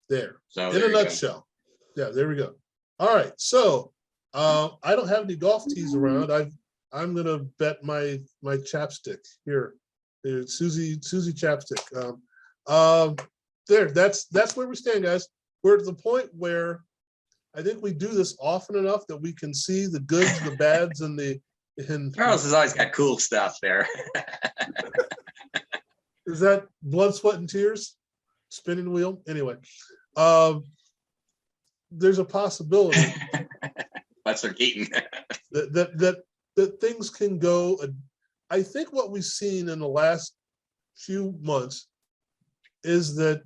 There. So in a nutshell. Yeah, there we go. All right. So I don't have any golf tees around. I'm gonna bet my chapstick here. There's Susie chapstick. There. That's where we stand, guys. We're at the point where I think we do this often enough that we can see the goods, the bads, and the. Charles has always got cool stuff there. Is that blood, sweat, and tears? Spinning wheel. Anyway, there's a possibility. That's what Keaton. that things can go. I think what we've seen in the last few months is that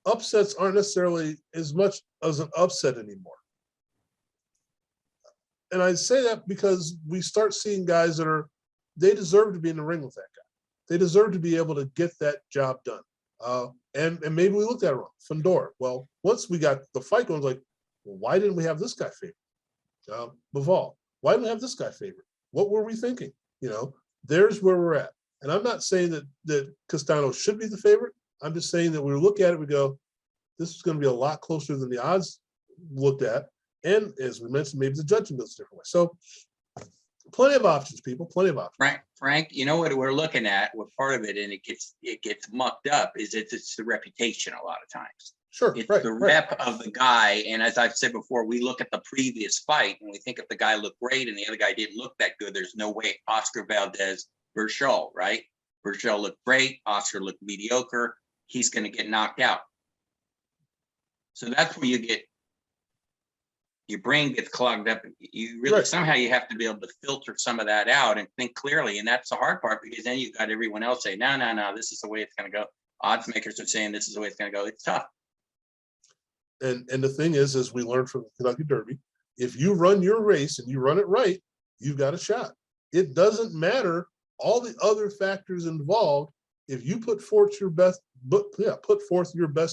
upsets aren't necessarily as much as an upset anymore. And I say that because we start seeing guys that they deserve to be in the ring with that guy. They deserve to be able to get that job done. And maybe we looked at it wrong. Fundora. Well, once we got the fight going, it was like, well, why didn't we have this guy favored? Bivol. Why didn't we have this guy favored? What were we thinking? You know, there's where we're at. And I'm not saying that Castano should be the favorite. I'm just saying that we look at it, we go, this is going to be a lot closer than the odds looked at. And as we mentioned, maybe the judging goes a different way. So plenty of options, people, plenty of options. Frank, you know what we're looking at, what part of it, and it gets mucked up, is it's the reputation a lot of times. Sure, it's the rep of the guy. And as I've said before, we look at the previous fight and we think if the guy looked great and the other guy didn't look that good, there's no way. Oscar Valdez, Berchelt, right? Berchelt looked great. Oscar looked mediocre. He's going to get knocked out. So that's where your brain gets clogged up. You really somehow you have to be able to filter some of that out and think clearly. And that's the hard part, because then you've got everyone else say, no, this is the way it's going to go. Odds makers are saying this is the way it's going to go. It's tough. And the thing is, as we learned from the Kentucky Derby, if you run your race and you run it right, you've got a shot. It doesn't matter all the other factors involved. If you put forth your best,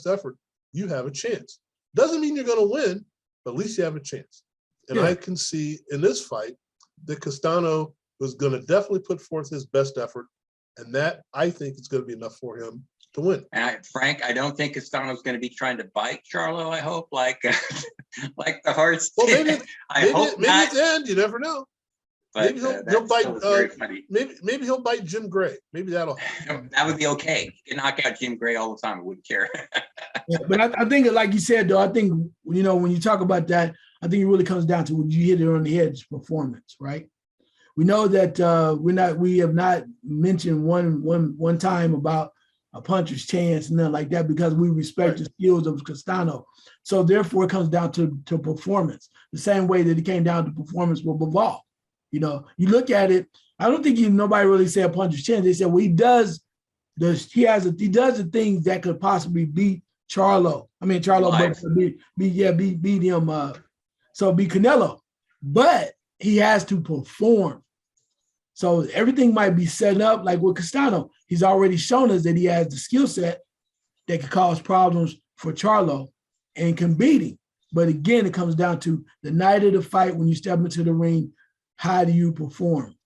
effort, you have a chance. Doesn't mean you're going to win, but at least you have a chance. And I can see in this fight that Castano was going to definitely put forth his best effort, and that I think is going to be enough for him to win. And Frank, I don't think Castano's going to be trying to bite Charlo. I hope, like the hearts. Well, maybe hope maybe at the end, you never know. But, maybe he'll bite. Maybe he'll bite Jim Gray. Maybe that'll. That would be okay. You can knock out Jim Gray all the time. I wouldn't care. But I think, like you said, though, I think when you talk about that, I think it really comes down to when you hit it on the head, performance, right? We know that we have not mentioned one time about a puncher's chance and nothing like that, because we respect the skills of Castano. So therefore, it comes down to performance, the same way that it came down to performance with Bivol. You know, you look at it. I don't think nobody really said a puncher's chance. They said, well, he does the things that could possibly beat Charlo. I mean, Charlo, beat him. So beat Canelo, but he has to perform. So everything might be set up like with Castano. He's already shown us that he has the skill set that could cause problems for Charlo and can beat him. But again, it comes down to the night of the fight, when you step into the ring, how do you perform?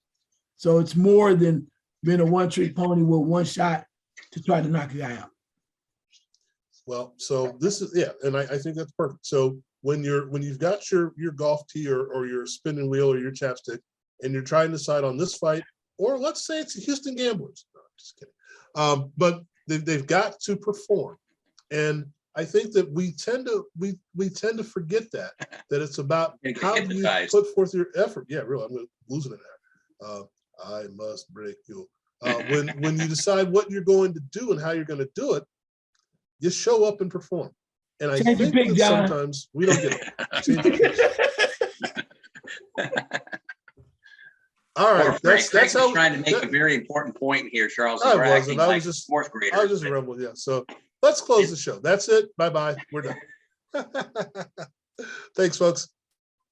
So it's more than being a one-trick pony with one shot to try to knock a guy out. Well, so this is, and I think that's perfect. So when you've got your golf tee or your spinning wheel or your chapstick, and you're trying to decide on this fight, or let's say it's the Houston Gamblers. No, I'm just kidding. But they've got to perform. And I think that we tend to forget that it's about how you put forth your effort. Yeah, really, I'm losing it there. I must break you. When you decide what you're going to do and how you're going to do it, you show up and perform. And I think that sometimes we don't get it. All right, that's how trying to make a very important point here, Charles. I was just fourth grader. I was just rambling. Yeah. So let's close the show. That's it. Bye-bye. We're done. Thanks, folks.